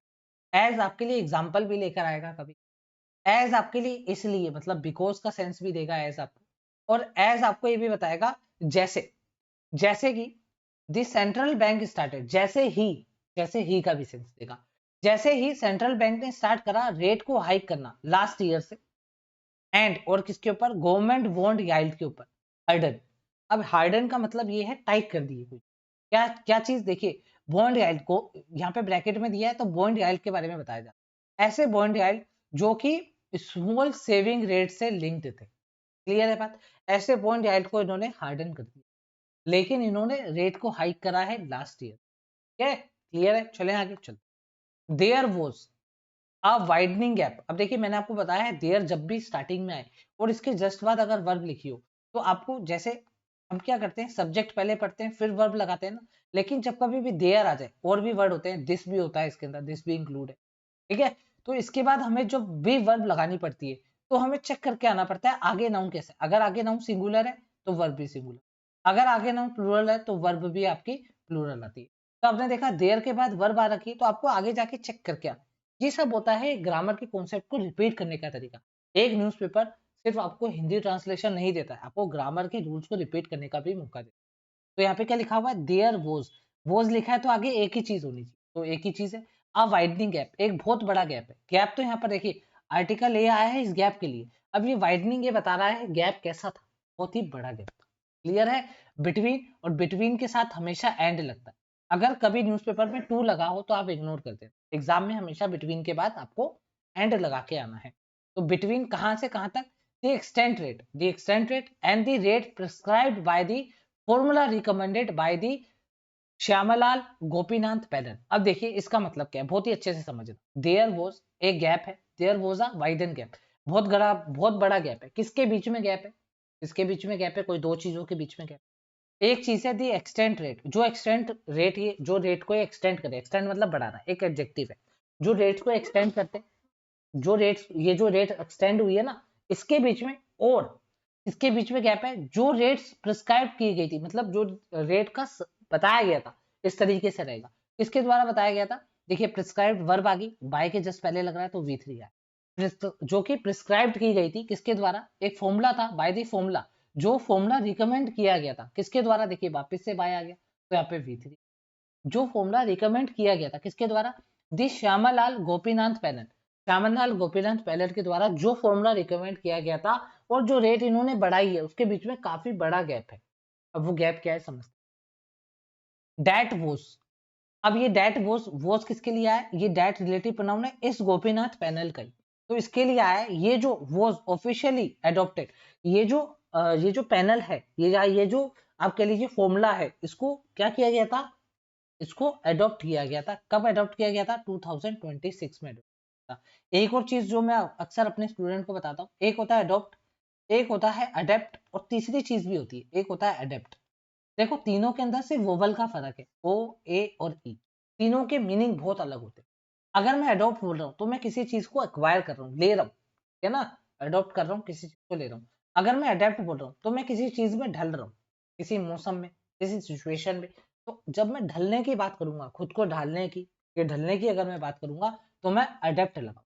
है। एज आपके लिए एग्जाम्पल भी लेकर आएगा कभी, एज आपके लिए इसलिए मतलब बिकॉज का सेंस भी देगा एज आपको, और एज आपको ये भी बताएगा जैसे, जैसे कि द सेंट्रल बैंक स्टार्टेड, जैसे ही का भी सेंस देगा। जैसे ही सेंट्रल बैंक ने स्टार्ट करा रेट को हाइक करना लास्ट ईयर से, एंड और किसके ऊपर, गवर्नमेंट बॉन्ड याइल्ड के ऊपर, हार्डन। अब हार्डन का मतलब ये है टाइट कर दिए कुछ, क्या क्या चीज, देखिए बॉन्ड याइल्ड को यहाँ पे ब्रैकेट में दिया है तो बॉन्ड याइल्ड के बारे में बताया जा रहा है। ऐसे बॉन्ड याइल्ड जो कि स्मॉल सेविंग रेट से लिंक्ड थे। क्लियर है बात? ऐसे बॉन्ड याइल्ड को इन्होंने हार्डन कर दिया, लेकिन इन्होंने रेट को हाइक करा है लास्ट ईयर। ठीक है, क्लियर है? चले आगे चलते। There was a widening gap. अब देखिए मैंने आपको बताया है देयर जब भी स्टार्टिंग में आए और इसके जस्ट बाद अगर वर्ब लिखी हो तो आपको, जैसे हम क्या करते हैं सब्जेक्ट पहले पढ़ते हैं फिर वर्ब लगाते हैं ना, लेकिन जब कभी भी देयर आ जाए और भी वर्ड होते हैं, दिस भी होता है इसके अंदर, दिस भी इंक्लूड है, ठीक है, तो इसके बाद हमें जो भी वर्ब लगानी पड़ती है तो हमें चेक करके आना पड़ता है आगे नाउन कैसे। अगर आगे नाउन सिंगुलर है तो वर्ब भी सिंगुलर, अगर आगे नाउन प्लूरल है तो वर्ब भी आपकी प्लूरल आती है। तो आपने देखा देयर के बाद वर्ब आ रखी है तो आपको आगे जाके चेक करके आना। ये सब होता है ग्रामर के कॉन्सेप्ट को रिपीट करने का तरीका। एक न्यूज़पेपर सिर्फ आपको हिंदी ट्रांसलेशन नहीं देता है, आपको ग्रामर के रूल्स को रिपीट करने का भी मौका देता है। तो यहाँ पे क्या लिखा हुआ है, देयर वोज लिखा है तो आगे एक ही चीज होनी चाहिए, तो एक ही चीज है। अ वाइडनिंग गैप, एक बहुत बड़ा गैप है। गैप तो यहाँ पर देखिए आर्टिकल ए आया है इस गैप के लिए, अब ये वाइडनिंग ये बता रहा है गैप कैसा था, बहुत ही बड़ा गैप था। क्लियर है? बिटवीन, और बिटवीन के साथ हमेशा एंड लगता है। अगर कभी न्यूज़पेपर में टू लगा हो तो आप इग्नोर कर दें, एग्जाम में हमेशा बिटवीन के बाद आपको एंड लगा के आना है। तो बिटवीन कहां से कहां तक, the extent rate and the rate prescribed by the formula recommended by the Shyamlal Gopinath panel. अब देखिए इसका मतलब क्या है, बहुत ही अच्छे से समझना। देयर वॉज एक गैप है, there was a widen gap, बहुत बड़ा गैप है। किसके बीच में गैप है, किसके बीच में गैप है, कोई दो चीजों के बीच में गैप। एक चीज है दी एक्सटेंट रेट, जो एक्सटेंट रेट, ये जो रेट को एक्सटेंड करे, एक्सटेंड मतलब बढ़ाना, एक एडजेक्टिव है, जो रेट को एक्सटेंड करते, जो रेट, ये जो रेट एक्सटेंड हुई है ना इसके बीच में, और इसके बीच में गैप है जो रेट्स प्रिस्क्राइब की गई थी, मतलब जो रेट का बताया गया था इस तरीके से रहेगा, किसके द्वारा बताया गया था। देखिए प्रिस्क्राइब्ड वर्ब आ गई, बाय के जस्ट पहले लग रहा है तो V3 है, जो कि प्रिस्क्राइब्ड की गई थी किसके द्वारा, एक फॉर्मूला था बाय द फॉर्मूला, जो फॉर्मूला रिकमेंड किया गया था किसके द्वारा, देखिए वापस से बाय आ गया तो यहाँ पे V3, जो फॉर्मूला रिकमेंड किया गया था किसके द्वारा, दी श्यामालाल गोपीनाथ पैनल, श्यामलाल गोपीनाथ पैनल के द्वारा जो फॉर्मूला रिकमेंड किया गया था, और जो रेट इन्होंने बढ़ाई है उसके बीच में काफी बड़ा गैप है। अब वो गैप क्या है समझते। डैट वोस, अब ये डैट वोस किसके लिए आया, ये डैट रिलेटिव प्रोनाउन है इस गोपीनाथ पैनल का ही, तो इसके लिए आया है। ये जो वोस ऑफिशियली एडॉप्टेड, ये जो पैनल है, ये जो आप कह लीजिए फॉर्मूला है, इसको क्या किया गया था, इसको अडॉप्ट किया गया था। कब अडॉप्ट किया गया था, 2026 में अडॉप्ट किया था। एक और चीज जो मैं अक्सर अपने स्टूडेंट को बताता हूँ, एक होता है अडॉप्ट, एक होता है अडेप्ट, और तीसरी चीज भी होती है, एक होता है अडेप्ट। देखो तीनों के अंदर सिर्फ वोवल का फर्क है, ओ, ए और ई, तीनों के मीनिंग बहुत अलग होते हैं। अगर मैं अडॉप्ट बोल रहा हूँ तो मैं किसी चीज को एक्वायर कर रहा हूँ, ले रहा हूँ, है ना, अडॉप्ट कर रहा हूँ, किसी चीज को ले रहा हूँ। अगर मैं अडेप्ट बोल रहा हूँ तो मैं किसी चीज में ढल रहा हूँ, किसी मौसम में, किसी सिचुएशन में। तो जब मैं ढलने की बात करूंगा, खुद को ढालने की, ये ढलने की अगर मैं बात करूंगा तो मैं अडेप्ट लगाऊं।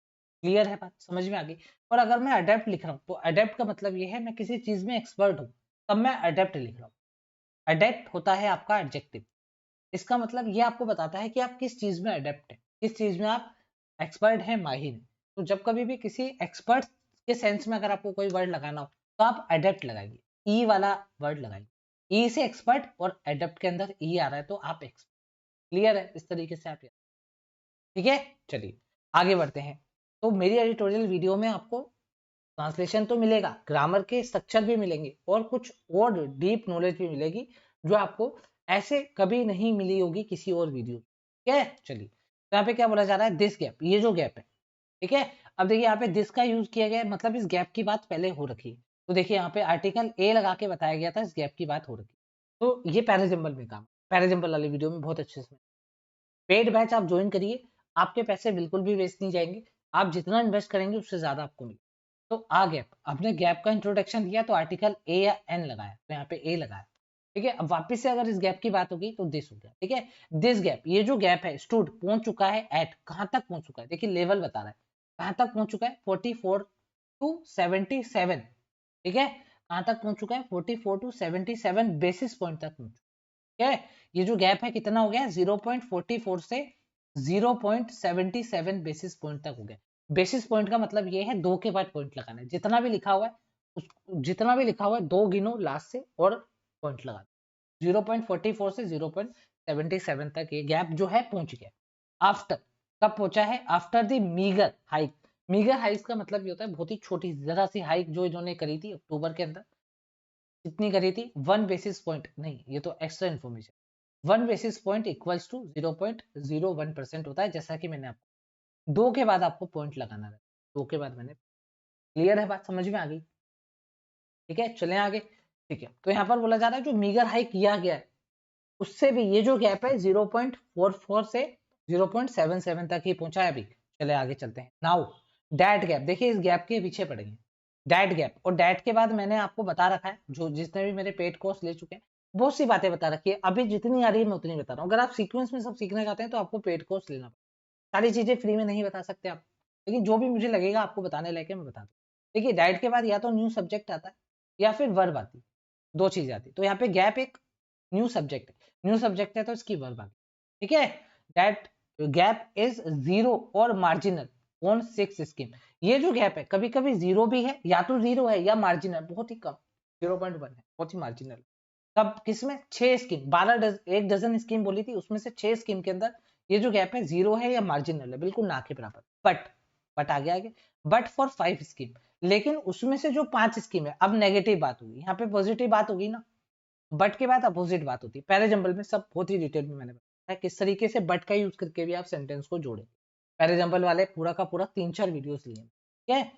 क्लियर है बात, समझ में आ गई? और अगर मैं अडेप्ट लिख रहा हूँ तो अडेप्ट का मतलब ये है मैं किसी चीज में एक्सपर्ट हूँ, तब मैं अडेप्ट लिख रहा हूँ। अडेप्ट होता है आपका एडजेक्टिव, इसका मतलब ये आपको बताता है कि आप किस चीज में अडेप्ट है, किस चीज में आप एक्सपर्ट है, माहिर है। तो जब कभी भी किसी एक्सपर्ट के सेंस में अगर आपको कोई वर्ड लगाना हो तो आप अडेप्ट लगाइए, ई वाला वर्ड लगाइए। ई से एक्सपर्ट और अडेप्ट के अंदर ई आ रहा है तो आप एक्सपर्ट। क्लियर है? इस तरीके से आप, ठीक है, चलिए आगे बढ़ते हैं। तो मेरी एडिटोरियल वीडियो में आपको ट्रांसलेशन तो मिलेगा, ग्रामर के स्ट्रक्चर भी मिलेंगे और कुछ और डीप नॉलेज भी मिलेगी जो आपको ऐसे कभी नहीं मिली होगी किसी और वीडियो। ठीक है, चलिए तो यहाँ पे क्या बोला जा रहा है, दिस गैप, ये जो गैप है, ठीक है। अब देखिए यहाँ पे दिस का यूज किया गया है, मतलब इस गैप की बात पहले हो रखी है। तो देखिए यहाँ पे आर्टिकल ए लगा के बताया गया था, इस गैप की बात हो रखी है। तो ये पैराजिम्बल में काम, पैराजिम्बल वाली वीडियो में बहुत अच्छे से, पेड बैच आप ज्वाइन करिए, आपके पैसे बिल्कुल भी वेस्ट नहीं जाएंगे, आप जितना इन्वेस्ट करेंगे उससे ज्यादा आपको मिलेगा। तो आ गैप, आपने गैप का इंट्रोडक्शन दिया तो आर्टिकल ए या एन लगाया, तो यहाँ पे ए लगाया, ठीक है। अब वापस से अगर इस गैप की बात होगी तो दिस हो गया, ठीक है। दिस गैप, ये जो गैप है स्टूड पहुंच चुका है एट, कहां तक पहुंच चुका है, देखिए लेवल बता रहा है कहां तक पहुंच चुका है, 44 टू 77, ठीक है। कहां तक पहुंच चुका है, 44 टू 77 बेसिस पॉइंट तक पहुंच चुका है। ये जो गैप है कितना हो गया, 0.44 से 0.77 बेसिस पॉइंट तक हो गया। बेसिस पॉइंट का मतलब ये है 2 के बाद पॉइंट लगाना है, जितना भी लिखा हुआ है जितना भी लिखा हुआ है 2 गिनो लास्ट से और पॉइंट लगा, 0.44 से 0.77 तक ये गैप जो है पहुंच गया। आफ्टर, कब पहुंचा है, after the meagre hike. Meagre hike का मतलब ये होता है बहुत ही छोटी जरा सी हाइक जो इन्होंने करी थी अक्टूबर के अंदर। कितनी करी थी, 1 बेसिस पॉइंट, नहीं ये तो extra information, 1 basis point equals to 0.01% होता है, जैसा कि मैंने आपको 2 के बाद आपको पॉइंट लगाना है, 2 के बाद मैंने, क्लियर है बात, समझ में आ गई, ठीक है। चलें आगे, ठीक है। तो यहाँ पर बोला जा रहा है जो मीगर हाइक किया गया है उससे भी ये जो गैप है 0.44 से 0.77 तक ही पहुंचा है अभी। चले आगे चलते हैं। नाउ डैट गैप, देखिए इस गैप के पीछे पड़ेंगे, डैट गैप, और डैट के बाद मैंने आपको बता रखा है, जो जिसने भी मेरे पेड कोर्स ले चुके हैं बहुत सी बातें बता रखी है, अभी जितनी आ रही है मैं उतनी बता रहा हूँ। अगर आप सीक्वेंस में सब सीखना चाहते हैं तो आपको पेड कोर्स लेना पड़ेगा, सारी चीजें फ्री में नहीं बता सकते आप, लेकिन जो भी मुझे लगेगा आपको बताने लायक है मैं बता दूँ। देखिए डाइट के बाद या तो न्यू सब्जेक्ट आता है या फिर वर्ब आती है, 2 चीजें आती है। तो यहाँ पे गैप एक न्यू सब्जेक्ट है, न्यू सब्जेक्ट है तो इसकी वर्ब आ गई, ठीक है। दैट गैप इज जीरो और मार्जिनल ऑन 6 स्कीम। ये जो गैप है कभी कभी जीरो भी है, या तो जीरो है या मार्जिनल, बहुत ही कम 0.1 है, बहुत ही मार्जिनल। कब, किसमें, 6 स्कीम, 1 डजन स्कीम बोली थी उसमें से 6 स्कीम के अंदर ये जो गैप है जीरो है या मार्जिनल है, बिल्कुल ना के बराबर। बट आगे बट फॉर 5 स्कीम, लेकिन उसमें से जो 5 स्कीम है, अब नेगेटिव बात होगी, यहाँ पे पॉजिटिव बात होगी ना, बट के बाद अपोजिट बात होती है। पैराजंबल में सब बहुत ही डिटेल में मैंने बताया किस तरीके से बट का यूज करके भी आप सेंटेंस को जोड़े। पैराजंबल वाले पूरा का पूरा 3-4 वीडियोस लिए, ठीक है।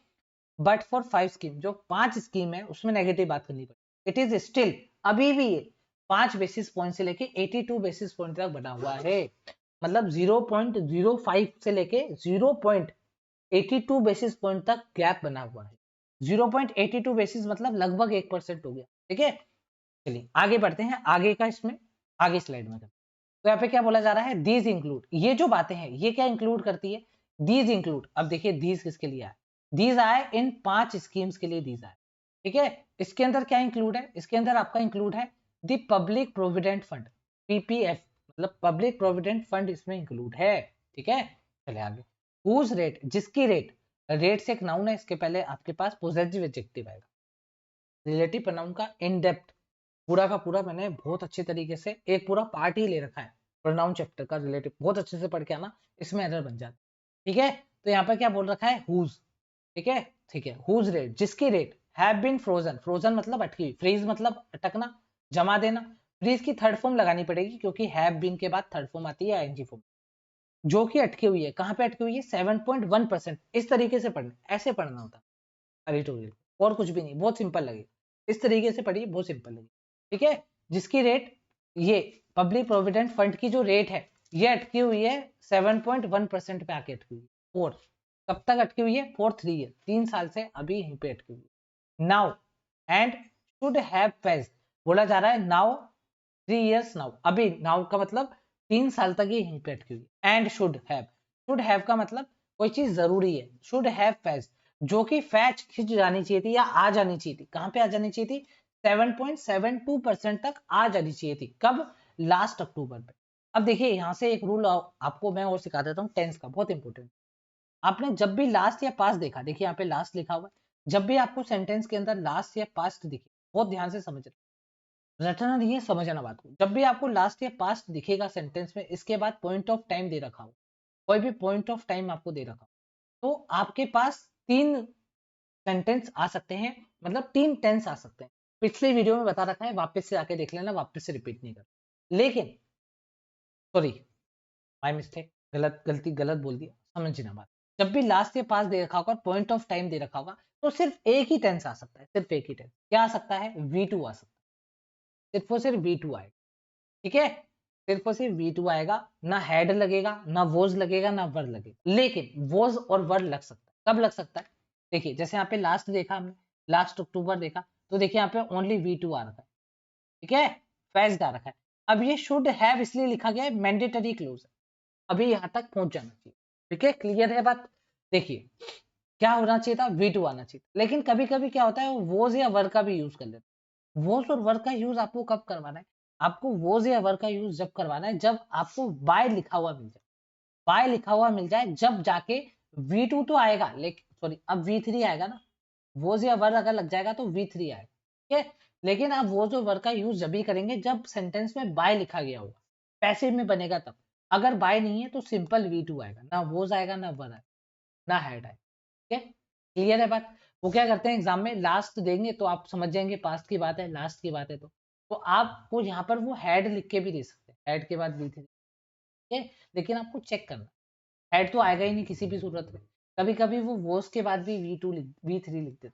बट फॉर 5 स्कीम, जो 5 स्कीम है उसमें नेगेटिव बात करनी पड़ेगी। इट इज स्टिल, अभी भी ये 5 बेसिस पॉइंट से लेके 82 बेसिस पॉइंट तक बना हुआ है, मतलब 0.05 से लेके 0.82 बेसिस पॉइंट तक गैप बना हुआ है। 0.82 बेसिस मतलब लगभग 1% हो गया, ठीक है। चलिए आगे बढ़ते हैं, आगे का इसमें आगे स्लाइड में। तो यहाँ पे क्या बोला जा रहा है, दीज इंक्लूड, ये जो बातें हैं ये क्या इंक्लूड करती है, दीज इंक्लूड। अब देखिए दीज किसके लिए आए, दीज आए इन 5 स्कीम्स के लिए दीज आए, ठीक है। इसके अंदर क्या इंक्लूड है, इसके अंदर आपका इंक्लूड है the public provident fund, PPF, मतलब पब्लिक प्रोविडेंट फंड इसमें इंक्लूड है, ठीक है। चले आगे, हुज रेट, जिसकी रेट, रेट से एक नाउन है, इसके पहले आपके पास पोजेसिव एडजेक्टिव आएगा, रिलेटिव प्रोनाउन का इन डेप्थ पूरा का पूरा मैंने बहुत अच्छे तरीके से एक पूरा पार्ट ही ले रखा है प्रोनाउन चैप्टर का, रिलेटिव बहुत अच्छे से पढ़ के आना, इसमें एरर बन जाता, ठीक है। तो यहाँ पर क्या बोल रखा है, हुज, ठीक है, ठीक है, हुज रेट, जिसकी rate have been frozen, frozen मतलब अटकी हुई, फ्रीज मतलब अटकना, जमा देना, फ्रीज की थर्ड फॉर्म लगानी पड़ेगी क्योंकि हैव बीन के बाद थर्ड फॉर्म आती है आईएनजी फॉर्म, जो कि अटकी हुई है, कहां पे अटकी हुई है, 7.1%, इस तरीके से पढ़ना, ऐसे पढ़ना होता है एडिटोरियल, और कुछ भी नहीं, बहुत सिंपल लगे, इस तरीके से पढ़िए, बहुत सिंपल लगे, ठीक है। जिसकी रेट, ये पब्लिक प्रोविडेंट फंड की जो रेट है ये अटकी हुई है 7.1% पे आके अटकी हुई है, और कब तक अटकी हुई है, फॉर 3 ईयर, 3 साल से अभी यहीं पे अटकी हुई है। Now and should have phased, बोला जा रहा है नाउ 3 इयर्स, नाउ अभी, नाउ का मतलब 3 साल तक ये यहीं पे अटकी हुई है। एंड शुड हैव का मतलब कोई चीज जरूरी है, शुड हैव फेज्ड, जो कि फैच खिंच जानी चाहिए थी या आ जानी चाहिए थी, कहां पे आ जानी चाहिए थी, 7.72% तक आ जानी चाहिए थी, कब, लास्ट अक्टूबर पे। अब देखिए यहां से एक रूल आपको मैं और सिखा देता हूँ टेंस का, बहुत इंपॉर्टेंट। आपने जब भी लास्ट या पास्ट देखा, देखिए यहाँ पे लास्ट लिखा हुआ है, जब भी आपको सेंटेंस के अंदर लास्ट या पास्ट दिखे, बहुत ध्यान से समझ रटना नहीं है, समझना बात को, जब भी आपको लास्ट या पास्ट दिखेगा सेंटेंस में, इसके बाद पॉइंट ऑफ टाइम दे रखा हो, कोई भी पॉइंट ऑफ टाइम आपको दे रखा हो, तो आपके पास 3 सेंटेंस आ सकते हैं, मतलब 3 टेंस आ सकते हैं। पिछले वीडियो में बता रखा है, वापस से आके देख लेना, वापस से रिपीट नहीं कर, लेकिन सॉरी माय मिस्टेक, गलत बोल दिया, समझना बात। जब भी लास्ट या पास दे रखा होगा, पॉइंट ऑफ टाइम दे रखा होगा, तो सिर्फ एक ही टेंस आ सकता है, सिर्फ एक ही टेंस, क्या आ सकता है, V2 आ सकता है, सिर्फ और सिर्फ V2 आएगा, ठीक है। सिर्फ और सिर्फ V2 आएगा, ना हेड लगेगा, ना वोज लगेगा, ना वर लगेगा, लेकिन वोज और वर लग सकता है, कब लग सकता है, देखिए जैसे यहाँ पे लास्ट देखा हमने, लास्ट अक्टूबर देखा, तो देखिए यहाँ पे ओनली V2 आ रहा है, ठीक है। फैज डाल रखा है। अब ये शुड हैव इसलिए लिखा गया है, मैंडेटरी क्लोज है, अभी यहाँ तक पहुंच जाना चाहिए। ठीक है, क्लियर है बात। देखिए क्या होना चाहिए था, V2 आना चाहिए था, लेकिन कभी कभी क्या होता है वोज या वर का भी यूज कर लेते हैं। वोज और वर का यूज आपको कब करवाना है, आपको वोज या वर का यूज जब करवाना है जब आपको बाय लिखा हुआ मिल जाए, बाय लिखा हुआ मिल जाए जब जाके V2 तो आएगा, लेकिन सॉरी अब V3 आएगा ना, वोज या वर अगर लग जाएगा तो V3 आएगा। ठीक है, लेकिन आप वोज और वर का यूज जब भी करेंगे जब सेंटेंस में बाय लिखा गया होगा, पैसिव में बनेगा तब। अगर बाय नहीं है तो सिंपल V2 आएगा, ना वोज आएगा ना वर आएगा ना हेड आएगा। ठीक है, क्लियर है बात। वो क्या करते हैं एग्जाम में लास्ट देंगे तो आप समझ जाएंगे पास्ट की बात है, लास्ट की बात है, तो आपको यहाँ पर वो हेड लिख के भी दे सकते हैं, हेड के बाद V3। ठीक है, लेकिन आपको चेक करना, हेड तो आएगा ही नहीं किसी भी सूरत में। कभी कभी वो वोस के बाद भी V2 V3 लिख देते,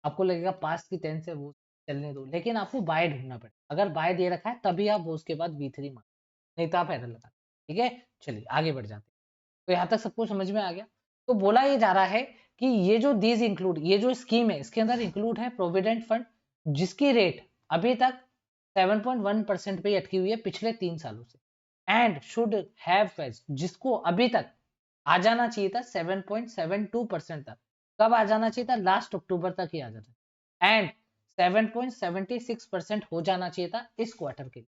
आपको लगेगा पास्ट की टेंस है वो चलने दो, लेकिन आपको बाय ढूंढना पड़ेगा। अगर बाय दे रखा है तभी आप वोस के बाद V3 मान, नहीं तो आप एरर लगा। ठीक है, चलिए आगे बढ़ जाते हैं। तो यहाँ तक सबको समझ में आ गया। तो बोला ये जा रहा है कि ये जो दीज इंक्लूड, ये जो स्कीम है इसके अंदर इंक्लूड है प्रोविडेंट फंड, जिसकी रेट अभी तक 7.1% पे ही अटकी हुई है पिछले 3 सालों से, एंड शुड हैव फेज, जिसको अभी तक आ जाना चाहिए था 7.72% तक। कब आ जाना चाहिए था, लास्ट अक्टूबर तक ही आ जाना, एंड 7.76% हो जाना चाहिए था इस क्वार्टर के लिए,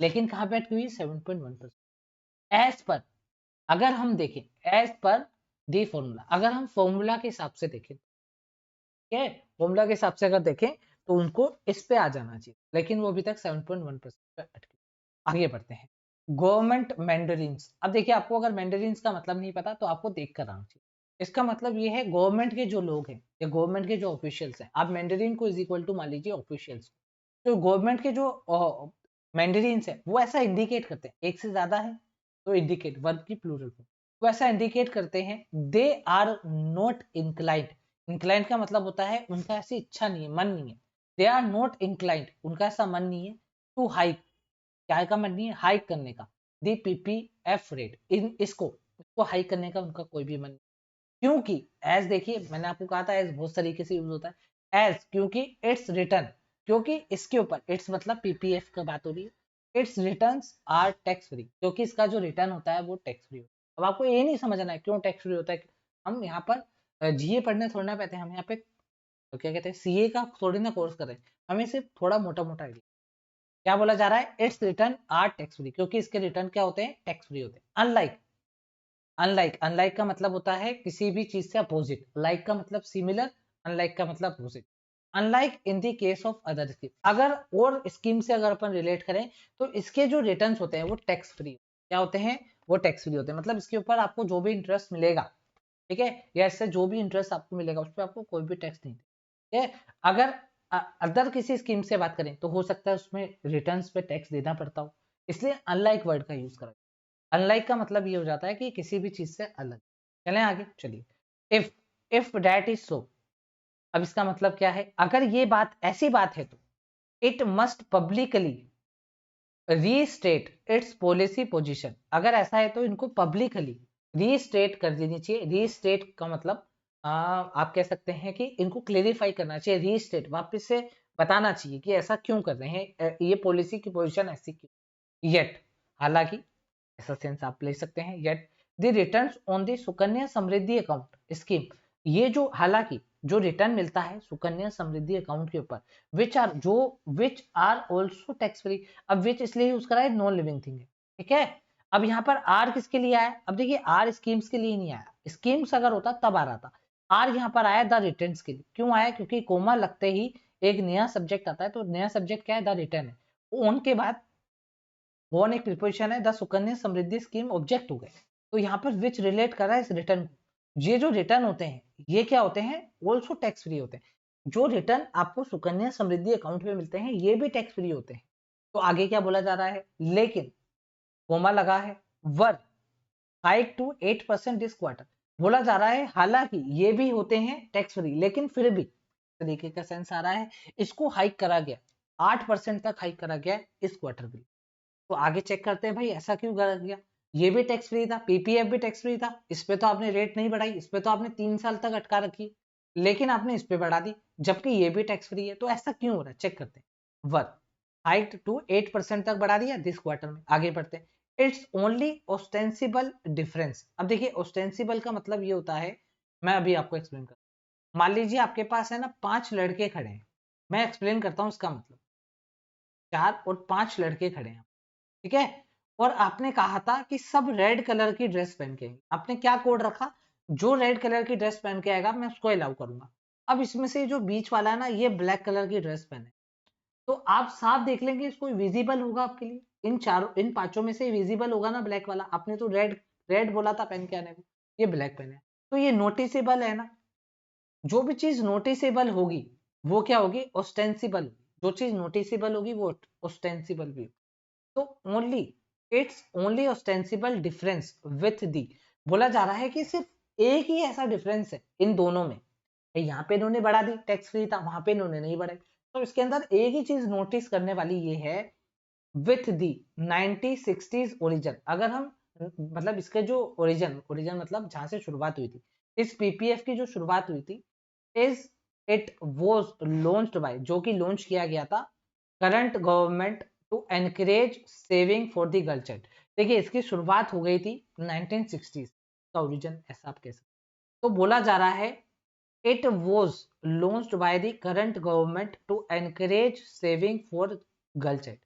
लेकिन कहां पे अटकी हुई है 7.1%। एज पर, अगर हम देखें एज पर दी फॉर्मूला, अगर हम फॉर्मूला के हिसाब से देखें, ठीक है, फॉर्मूला के हिसाब से अगर देखें तो उनको इस पे आ जाना चाहिए, लेकिन वो अभी तक 7.1% पे अटके। आगे बढ़ते हैं, गवर्नमेंट मैंडरीन्स। अब देखिए आपको अगर मैंडरीन्स का मतलब नहीं पता तो आपको देख कर आना चाहिए। इसका मतलब ये है गवर्नमेंट के जो लोग हैं या गवर्नमेंट के जो ऑफिशियल्स हैं, आप मैंडरीन को इज इक्वल टू मान लीजिए ऑफिशियल्स, तो गवर्नमेंट के जो मैंडरीन्स है वो ऐसा इंडिकेट करते हैं, एक से ज्यादा है तो इंडिकेट वर्ब की प्लूरल फॉर्म, वो ऐसा इंडिकेट करते हैं they are not inclined. Inclined का मतलब होता है उनका ऐसी इच्छा नहीं है, मन नहीं है। दे आर नॉट इंक्लाइंड, उनका ऐसा मन नहीं है टू हाइक, क्या का मन नहीं है, हाइक करने का, दी PPF रेट, इन इसको हाइक करने का उनका कोई भी मन नहीं। क्योंकि एज देखिए मैंने आपको कहा था एज बहुत तरीके से यूज होता है, एज क्योंकि इट्स रिटर्न, क्योंकि इसके ऊपर इट्स मतलब PPF का बात हो रही है, its returns are tax free, क्योंकि इसका जो रिटर्न होता है वो टैक्स फ्री होता है। अब आपको ये नहीं समझना है क्यों टैक्स फ्री होता है, हम यहाँ पर GA पढ़ने थोड़ा ना पाते हैं, हम यहाँ पे तो क्या कहते हैं CA का थोड़ी ना कोर्स कर रहे हैं, हमें सिर्फ थोड़ा मोटा मोटा आइडिया। क्या बोला जा रहा है, its return are tax free, क्योंकि इसके रिटर्न क्या होते हैं, टैक्स फ्री होते हैं। अनलाइक, अनलाइक का मतलब होता है किसी भी चीज से अपोजिट, लाइक का मतलब सिमिलर, अनलाइक का मतलब opposite. Unlike in the case of other scheme, अगर और स्कीम से अगर अपन रिलेट करें तो इसके जो रिटर्न्स होते हैं वो टैक्स फ्री, क्या होते हैं, वो टैक्स फ्री होते हैं। मतलब इसके ऊपर आपको जो भी इंटरेस्ट मिलेगा, ठीक है, या इससे जो भी इंटरेस्ट आपको मिलेगा उस पर आपको कोई भी टैक्स नहीं, ठीक है। अगर अदर किसी स्कीम से बात करें तो हो सकता है उसमें रिटर्न्स पे टैक्स देना पड़ता हो, इसलिए अनलाइक वर्ड का यूज करा। अनलाइक का मतलब ये हो जाता है कि किसी भी चीज से अलग। चलें आगे, चलिए। If, if that is so, अब इसका मतलब क्या है, अगर ये बात ऐसी बात है तो it must publicly restate it's policy position, अगर ऐसा है तो इनको पब्लिकली रीस्टेट कर देनी चाहिए। रीस्टेट का मतलब आप कह सकते हैं कि इनको क्लेरिफाई करना चाहिए, रीस्टेट वापस से बताना चाहिए कि ऐसा क्यों कर रहे हैं, ये पॉलिसी की पोजीशन ऐसी क्यों। येट, हालांकि ऐसा सेंस आप ले सकते हैं, yet the returns on the Sukanya Samriddhi account scheme, ये जो हालांकि जो रिटर्न मिलता है सुकन्या समृद्धि अकाउंट के ऊपर, which are also tax free. अब विच इसलिए यूज करा है, नॉन लिविंग थिंग है, ठीक है। अब यहाँ पर आर किसके लिए आया, अब देखिए आर स्कीम्स के लिए नहीं आया, स्कीम्स अगर होता तब आ रहा था, आर यहाँ पर आया द रिटर्न्स के लिए। क्यों आया, क्योंकि कोमा लगते ही एक नया सब्जेक्ट आता है, तो नया सब्जेक्ट क्या है, द रिटर्न है, उनके बाद वन एक प्रिपोजिशन है, the Sukanya Samriddhi scheme object हो गए, तो यहाँ पर विच रिलेट कर रहा है इस रिटर्न को। ये जो रिटर्न होते हैं ये क्या होते हैं, ऑल्सो टैक्स फ्री होते हैं। जो रिटर्न आपको सुकन्या समृद्धि अकाउंट में मिलते हैं ये भी टैक्स फ्री होते हैं। तो आगे क्या बोला जा रहा है, लेकिन कोमा लगा है, वर हाइक टू 8% दिस क्वार्टर, बोला जा रहा है हालांकि ये भी होते हैं टैक्स फ्री, लेकिन फिर भी तरीके का सेंस आ रहा है, इसको हाइक करा गया, 8% तक हाइक करा गया इस क्वार्टर के लिए। तो आगे चेक करते हैं भाई ऐसा क्यों करा गया, ये भी टैक्स फ्री था, PPF भी टैक्स फ्री था, इस पे तो आपने रेट नहीं बढ़ाई, इस पे तो आपने 3 साल तक अटका रखी, लेकिन आपने इस पे बढ़ा दी, जबकि ये भी टैक्स फ्री है, तो ऐसा क्यों हो रहा है, चेक करते हैं। वर हाइट टू 8% तक बढ़ा दिया दिस क्वार्टर में। आगे बढ़ते हैं, इट्स ओनली ऑस्टेंसिबल डिफरेंस। अब देखिए ऑस्टेंसिबल का मतलब ये होता है, मैं अभी आपको एक्सप्लेन कर, मान लीजिए आपके पास है ना 5 लड़के खड़े हैं, मैं एक्सप्लेन करता हूँ इसका मतलब, 4 और 5 लड़के खड़े हैं, ठीक है, और आपने कहा था कि सब रेड कलर की ड्रेस पहन के आएंगे। आपने क्या कोड रखा, जो रेड कलर की ड्रेस पहन के आएगा मैं उसको अलाउ करूंगा। अब इसमें से जो बीच वाला है ना, ये ब्लैक कलर की ड्रेस पहने, तो आप साफ देख लेंगे इसको, विजिबल होगा आपके लिए, इन चारों इन पांचों में से विजिबल होगा ना ब्लैक वाला। आपने तो रेड रेड बोला था पहन के आने को, ये ब्लैक पहने हैं। तो ये नोटिसेबल है ना, जो भी चीज नोटिसेबल होगी वो क्या होगी, ऑस्टेंसिबल। जो चीज नोटिसेबल होगी वो ऑस्टेंसिबल भी। तो only, it's only ostensible difference with the, बोला जा रहा है कि सिर्फ एक ही ऐसा डिफरेंस है इन दोनों में, यहाँ पे इन्होंने बढ़ा दी, टैक्स फ्री था, वहां पे इन्होंने नहीं बढ़ाई। तो इसके अंदर एक ही चीज नोटिस करने वाली ये है, विथ दी 1960s ओरिजिन। अगर हम मतलब इसके जो ओरिजिन ओरिजिन मतलब जहां से शुरुआत हुई थी, इस पीपीएफ की जो शुरुआत हुई थी, is it was launched by, जो कि लॉन्च किया गया था current government to encourage saving for the girl child. देखिए इसकी शुरुआत हो गई थी 1960s का ओरिजिन, ऐसा आप कह सकते। तो बोला जा रहा है it was launched by the current government to encourage saving for girl child.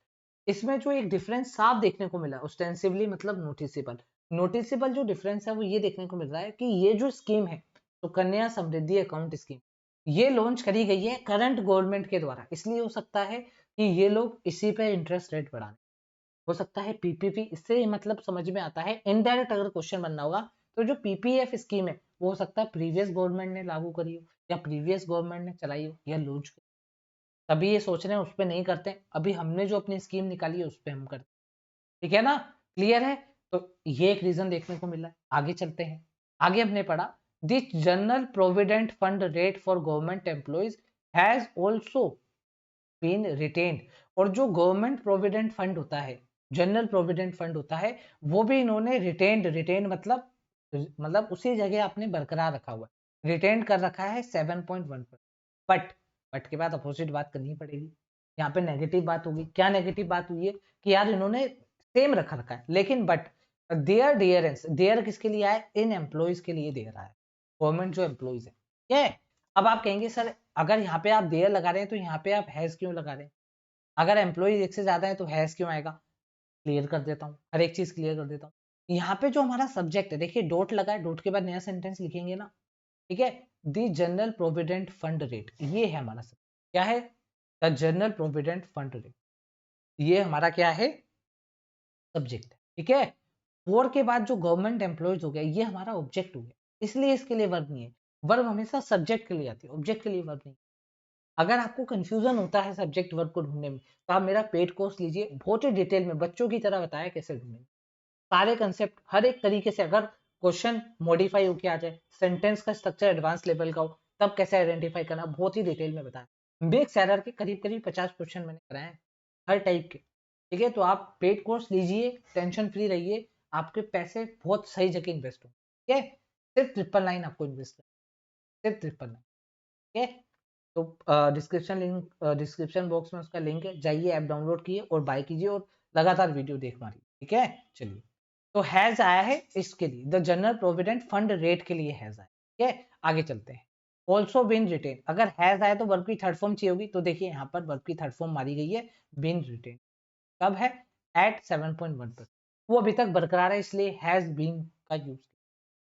इसमें जो एक डिफरेंस साफ देखने को मिला, ऑस्टेंसिवली मतलब नोटिसेबल, नोटिसेबल जो डिफरेंस है वो ये देखने को मिल रहा है कि ये जो स्कीम है, तो कन्या समृद्धि अकाउंट स्कीम, ये लॉन्च करी गई है करंट गवर्नमेंट के द्वारा। इसलिए हो सकता है कि ये लोग इसी पे इंटरेस्ट रेट बढ़ाने, हो सकता है पीपीपी, इससे मतलब समझ में आता है इनडायरेक्ट अगर क्वेश्चन बनना होगा, तो जो पीपीएफ स्कीम है वो हो सकता है प्रीवियस गवर्नमेंट ने लागू करी हो, या प्रीवियस गवर्नमेंट ने चलाई हो, या लॉन्च, तभी ये सोच रहे हैं उस पर नहीं करते, अभी हमने जो अपनी स्कीम निकाली है उस पर हम करते, ठीक है ना, क्लियर है। तो ये एक रीजन देखने को मिला है। आगे चलते हैं, आगे हमने पढ़ा the general provident fund rate for government employees has also been retained. और जो गवर्नमेंट प्रोविडेंट फंड होता है, जनरल प्रोविडेंट फंड होता है, वो भी इन्होंने रिटेन्ड, रिटेन मतलब उसी जगह आपने बरकरार रखा हुआ है, रिटेन कर रखा है 7.1। बट बट के बाद अपोजिट बात करनी पड़ेगी, यहाँ पे नेगेटिव बात होगी। क्या नेगेटिव बात हुई है कि यार इन्होंने सेम रखा है, लेकिन बट देयर डियरेंस, देयर किसके लिए आए, इन एम्प्लॉइज के लिए दे रहा है, गवर्नमेंट जो एम्प्लॉइज है, ठीक है। अब आप कहेंगे सर अगर यहाँ पे आप देयर लगा रहे हैं तो यहाँ पे आप हैज क्यों लगा रहे हैं, अगर एम्प्लॉइज एक से ज्यादा है तो हैज क्यों आएगा। क्लियर कर देता हूँ, हर एक चीज क्लियर कर देता हूँ। यहाँ पे जो हमारा सब्जेक्ट है, देखिए डॉट लगा है, डॉट के बाद नया सेंटेंस लिखेंगे ना, ठीक है। The general provident fund rate, ये है हमारा सब, क्या है, the general provident fund rate, ये हमारा क्या है, सब्जेक्ट है, ठीक है। फोर के बाद जो गवर्नमेंट एम्प्लॉयज हो गया, ये हमारा ऑब्जेक्ट हो गया, इसलिए इसके लिए वर्ब नहीं है। वर्ब हमेशा सब्जेक्ट के लिए आती है, ऑब्जेक्ट के लिए वर्ब नहीं। अगर आपको कंफ्यूजन होता है सब्जेक्ट वर्ब को ढूंढने में, तो आप मेरा पेड कोर्स लीजिए, बहुत ही डिटेल में बच्चों की तरह बताया कैसे ढूंढें, सारे कंसेप्ट हर एक तरीके से। अगर क्वेश्चन मॉडिफाई होके आ जाए, सेंटेंस का स्ट्रक्चर एडवांस लेवल का हो, तब कैसे आइडेंटिफाई करना, बहुत ही डिटेल में बताया। मिक्स एरर के करीब करीब 50 क्वेश्चन मैंने कराए हैं, हर टाइप के, ठीक है। तो आप पेड कोर्स लीजिए, टेंशन फ्री रहिए, आपके पैसे बहुत सही जगह इन्वेस्ट हो, ठीक है। सिर्फ 999 आपको इन्वेस्ट करना, सिर्फ 999, ठीक है। तो डिस्क्रिप्शन बॉक्स में उसका लिंक है, जाइए ऐप डाउनलोड कीजिए और बाय कीजिए, और लगातार वीडियो देख मारिए, ठीक है। चलिए, तो हैज आया है इसके लिए, the general provident fund rate के लिए हैज आया, ठीक है। आगे चलते हैं, ऑल्सो बीन रिटेन, अगर हैज आया तो वर्ब की थर्ड फॉर्म चाहिए होगी, तो देखिए यहाँ पर वर्ब की थर्ड फॉर्म मारी गई है, बीन रिटेन, कब है, एट 7.1%, वो अभी तक बरकरार है, इसलिए हैज बीन का use.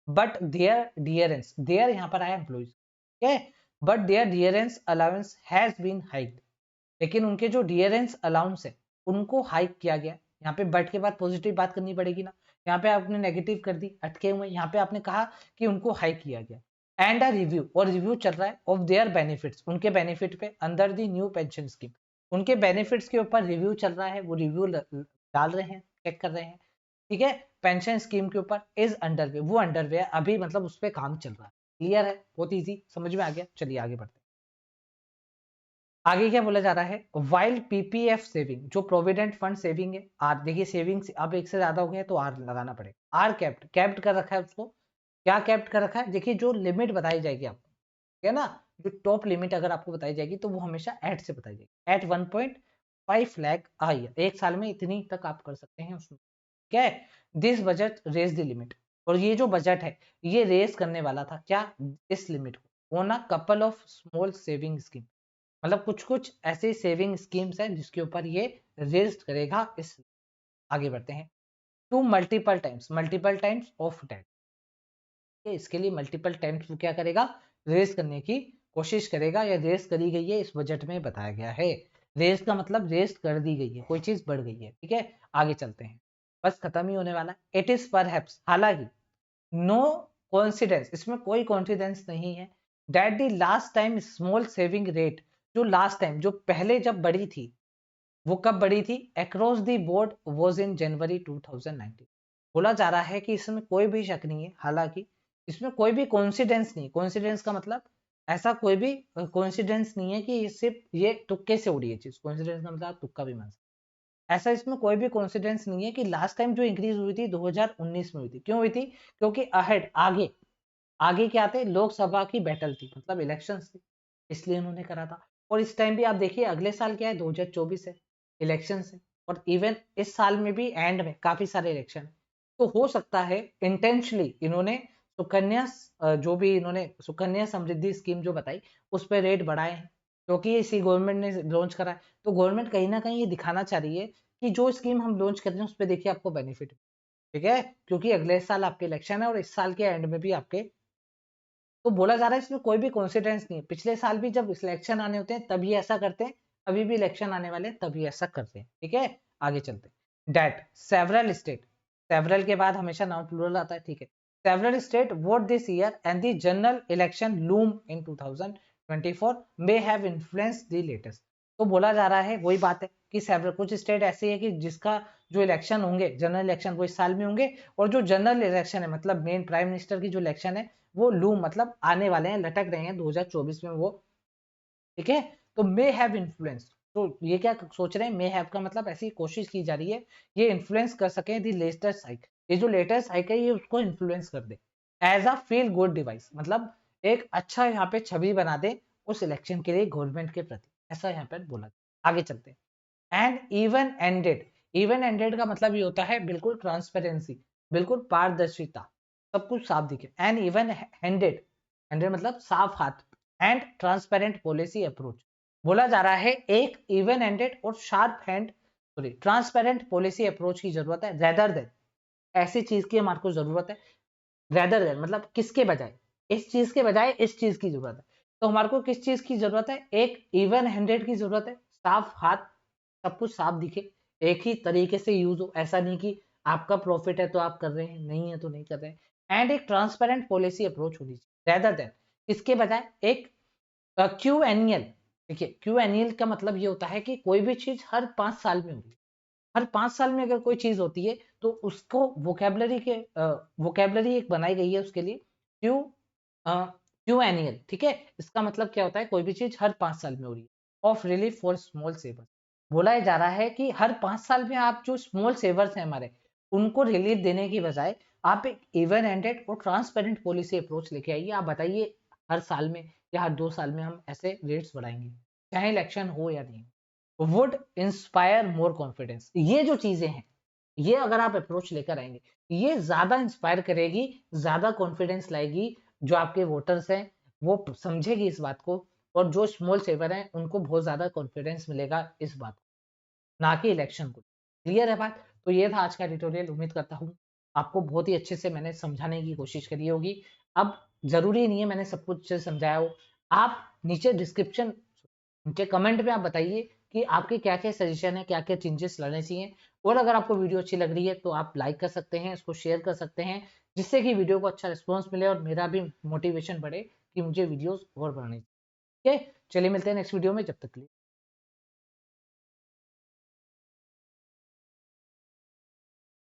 But their dearness, their यहाँ पर आया एम्प्लॉइज, ठीक है, but their dearness allowance has been hiked, लेकिन उनके जो डियरेंस अलाउंस है उनको हाइक किया गया। यहाँ पे बट के बाद पॉजिटिव बात करनी पड़ेगी ना, यहाँ पे आपने नेगेटिव कर दी, अटके हुए, यहाँ पे आपने कहा कि उनको हाइक किया गया। एंड अ रिव्यू, और रिव्यू चल रहा है, ऑफ देयर बेनिफिट्स, उनके बेनिफिट पे, under the new pension scheme, उनके बेनिफिट्स के ऊपर रिव्यू चल रहा है, वो रिव्यू डाल रहे हैं, चेक कर रहे हैं, ठीक है। पेंशन स्कीम के ऊपर इज अंडरवे, वो अंडरवे है अभी, मतलब उस पर काम चल रहा है, क्लियर है, बहुत इजी समझ में आ गया। चलिए आगे बढ़ते हैं, आगे क्या बोला जा रहा है, वाइल पीपीएफ सेविंग, जो प्रोविडेंट फंड सेविंग है, आर, देखिए सेविंग्स अब एक से ज्यादा हो गया तो आर लगाना पड़ेगा, आर कैप्ट, कैप्ट कर रखा है उसको, क्या कैप्ट कर रखा है, देखिए जो लिमिट बताई जाएगी आपको, ठीक है ना, जो टॉप लिमिट अगर आपको बताई जाएगी तो वो हमेशा एट से बताई जाएगी, एट 1.5 5 लाख a year, एक साल में इतनी तक आप कर सकते हैं उसमें। क्या है, this budget raise the limit, और ये जो बजट है ये रेज करने वाला था क्या, इस लिमिट को, on a couple of small saving scheme, मतलब कुछ कुछ ऐसे सेविंग स्कीम्स हैं जिसके ऊपर ये रेज करेगा इस। आगे बढ़ते हैं, to multiple times of debt, इसके लिए मल्टीपल टाइम्स वो क्या करेगा, रेज करने की कोशिश करेगा, या रेज करी गई है इस बजट में बताया गया है। रेज का मतलब रेज कर दी गई है, कोई चीज बढ़ गई है, ठीक है। आगे चलते हैं, बस खत्म ही होने वाला है। इट इज परहैप्स, हालांकि, नो कॉन्सिडेंस, इसमें कोई कॉन्फिडेंस नहीं है, that the last time small saving rate, जो लास्ट टाइम, जो पहले जब बढ़ी थी, वो कब बढ़ी थी, across the board was in January 2019। बोला जा रहा है कि इसमें कोई भी शक नहीं है, हालांकि इसमें कोई भी कोइंसिडेंस नहीं, कोइंसिडेंस का मतलब ऐसा कोई भी कोइंसिडेंस नहीं है कि ये सिर्फ ये तुक्के से उड़ी है चीज, कोइंसिडेंस का मतलब आप तुक्का भी मान सकते हैं। ऐसा इसमें कोई भी कोइंसिडेंस नहीं है कि लास्ट टाइम जो इंक्रीज हुई थी 2019 में हुई थी, क्यों हुई थी, क्योंकि अहेड, आगे, आगे क्या थे, लोकसभा की बैटल थी, मतलब इलेक्शंस थी, इसलिए उन्होंने करा था। और इस टाइम भी आप देखिए अगले साल क्या है, 2024 है, इलेक्शन है, और इवन इस साल में भी एंड में काफी सारे इलेक्शन है। तो हो सकता है इंटेंशनली इन्होंने सुकन्या जो भी इन्होंने सुकन्या समृद्धि स्कीम जो बताई उस पर रेट बढ़ाए हैं, क्योंकि इसी गवर्नमेंट ने लॉन्च करा है। तो गवर्नमेंट कहीं ना कहीं ये दिखाना चाह रही है कि जो स्कीम हम लॉन्च कर रहे हैं उस पर देखिए आपको बेनिफिट, ठीक है, क्योंकि अगले साल आपके इलेक्शन है और इस साल के एंड में भी आपके। तो बोला जा रहा है इसमें कोई भी कॉन्सिडेंस नहीं है, पिछले साल भी जब इलेक्शन आने होते हैं तभी ऐसा करते हैं, अभी भी इलेक्शन आने वाले हैं तभी ऐसा करते हैं, ठीक है। आगे चलते हैं, डेट सेवरल स्टेट, सेवरल के बाद हमेशा नाउन प्लूरल आता है, ठीक है। Several state vote this year and the general election loom in 2024 may have influenced the latest. तो बोला जा रहा है वही बात है कि सेवरल कुछ स्टेट ऐसी है कि जिसका जो इलेक्शन होंगे, जनरल इलेक्शन वो इस साल में होंगे, और जो जनरल इलेक्शन है मतलब मेन प्राइम मिनिस्टर की जो इलेक्शन है वो लूम मतलब आने वाले हैं, लटक रहे हैं 2024 में वो, ठीक है। तो मे हैव इन्फ्लुएंस, तो ये क्या सोच रहे हैं, मे हैव का मतलब ऐसी कोशिश की जा रही है ये इन्फ्लुएंस कर सके दी लेटेस्ट हाइक, ये जो लेटेस्ट हाइक है ये उसको इन्फ्लुएंस कर दे as a feel good device, मतलब एक अच्छा यहाँ पे छवि बना दे उस इलेक्शन के लिए गवर्नमेंट के प्रति, ऐसा यहाँ पर बोला। आगे चलते हैं, and even ended, even ended का मतलब ये होता है बिल्कुल ट्रांसपेरेंसी, बिल्कुल पारदर्शिता, सब कुछ साफ दिखे, एंड इवन हैंडेड, हैंडेड मतलब साफ हाथ, एंड ट्रांसपेरेंट पॉलिसी अप्रोच। बोला जा रहा है एक इवन एंडेड और sharp hand, sorry transparent policy approach की जरूरत है, रेदर देन, ऐसी चीज की हमारे को जरूरत है, रेदर देन मतलब किसके बजाय, इस चीज के बजाय इस चीज की जरूरत है। तो हमारे को किस चीज की जरूरत है, एक इवन हैंडेड की जरूरत है, साफ हाथ, सब कुछ साफ दिखे, एक ही तरीके से यूज हो, ऐसा नहीं कि आपका प्रॉफिट है तो आप कर रहे हैं, नहीं है तो नहीं कर रहे हैं, एंड एक ट्रांसपेरेंट पॉलिसी अप्रोच होनी चाहिए, रेदर देन, इसके बजाय एक क्यू एनियल। देखिए क्यू एनियल का मतलब ये होता है कि कोई भी चीज हर 5 साल में होगी, हर 5 साल में अगर कोई चीज होती है तो उसको वोकेबलरी के वोकेबलरी एक बनाई गई है उसके लिए, क्यू क्यू एनियल, ठीक है। इसका मतलब क्या होता है, कोई भी चीज हर 5 साल में हो रही है, ऑफ रिलीफ फॉर स्मॉल सेवर्स, बोला जा रहा है कि हर 5 साल में आप जो स्मॉल सेवर्स हैं हमारे, उनको रिलीफ देने की बजाय आप एक इवन एंडेड और ट्रांसपेरेंट पॉलिसी अप्रोच लेके आइए। आप बताइए हर साल में या हर 2 साल में हम ऐसे रेट्स बढ़ाएंगे, चाहे इलेक्शन हो या नहीं, वुड इंस्पायर मोर कॉन्फिडेंस। ये जो चीजें हैं, ये अगर आप अप्रोच लेकर आएंगे, ये ज्यादा इंस्पायर करेगी, ज्यादा कॉन्फिडेंस लाएगी, जो आपके वोटर्स हैं वो समझेगी इस बात को, और जो स्मॉल सेवर हैं उनको बहुत ज्यादा कॉन्फिडेंस मिलेगा इस बात को, ना कि इलेक्शन को। क्लियर है बात। तो ये था आज का ट्यूटोरियल, उम्मीद करता हूँ आपको बहुत ही अच्छे से मैंने समझाने की कोशिश करी होगी। अब जरूरी नहीं है मैंने सब कुछ समझाया हो, आप नीचे डिस्क्रिप्शन, नीचे कमेंट में आप बताइए कि आपके क्या क्या सजेशन है, क्या क्या चेंजेस लाने चाहिए। और अगर आपको वीडियो अच्छी लग रही है तो आप लाइक कर सकते हैं, इसको शेयर कर सकते हैं, जिससे कि वीडियो को अच्छा रिस्पॉन्स मिले और मेरा भी मोटिवेशन बढ़े कि मुझे वीडियोस और बनाने चाहिए। ठीक है, चलिए मिलते हैं नेक्स्ट वीडियो में, जब तक के लिए।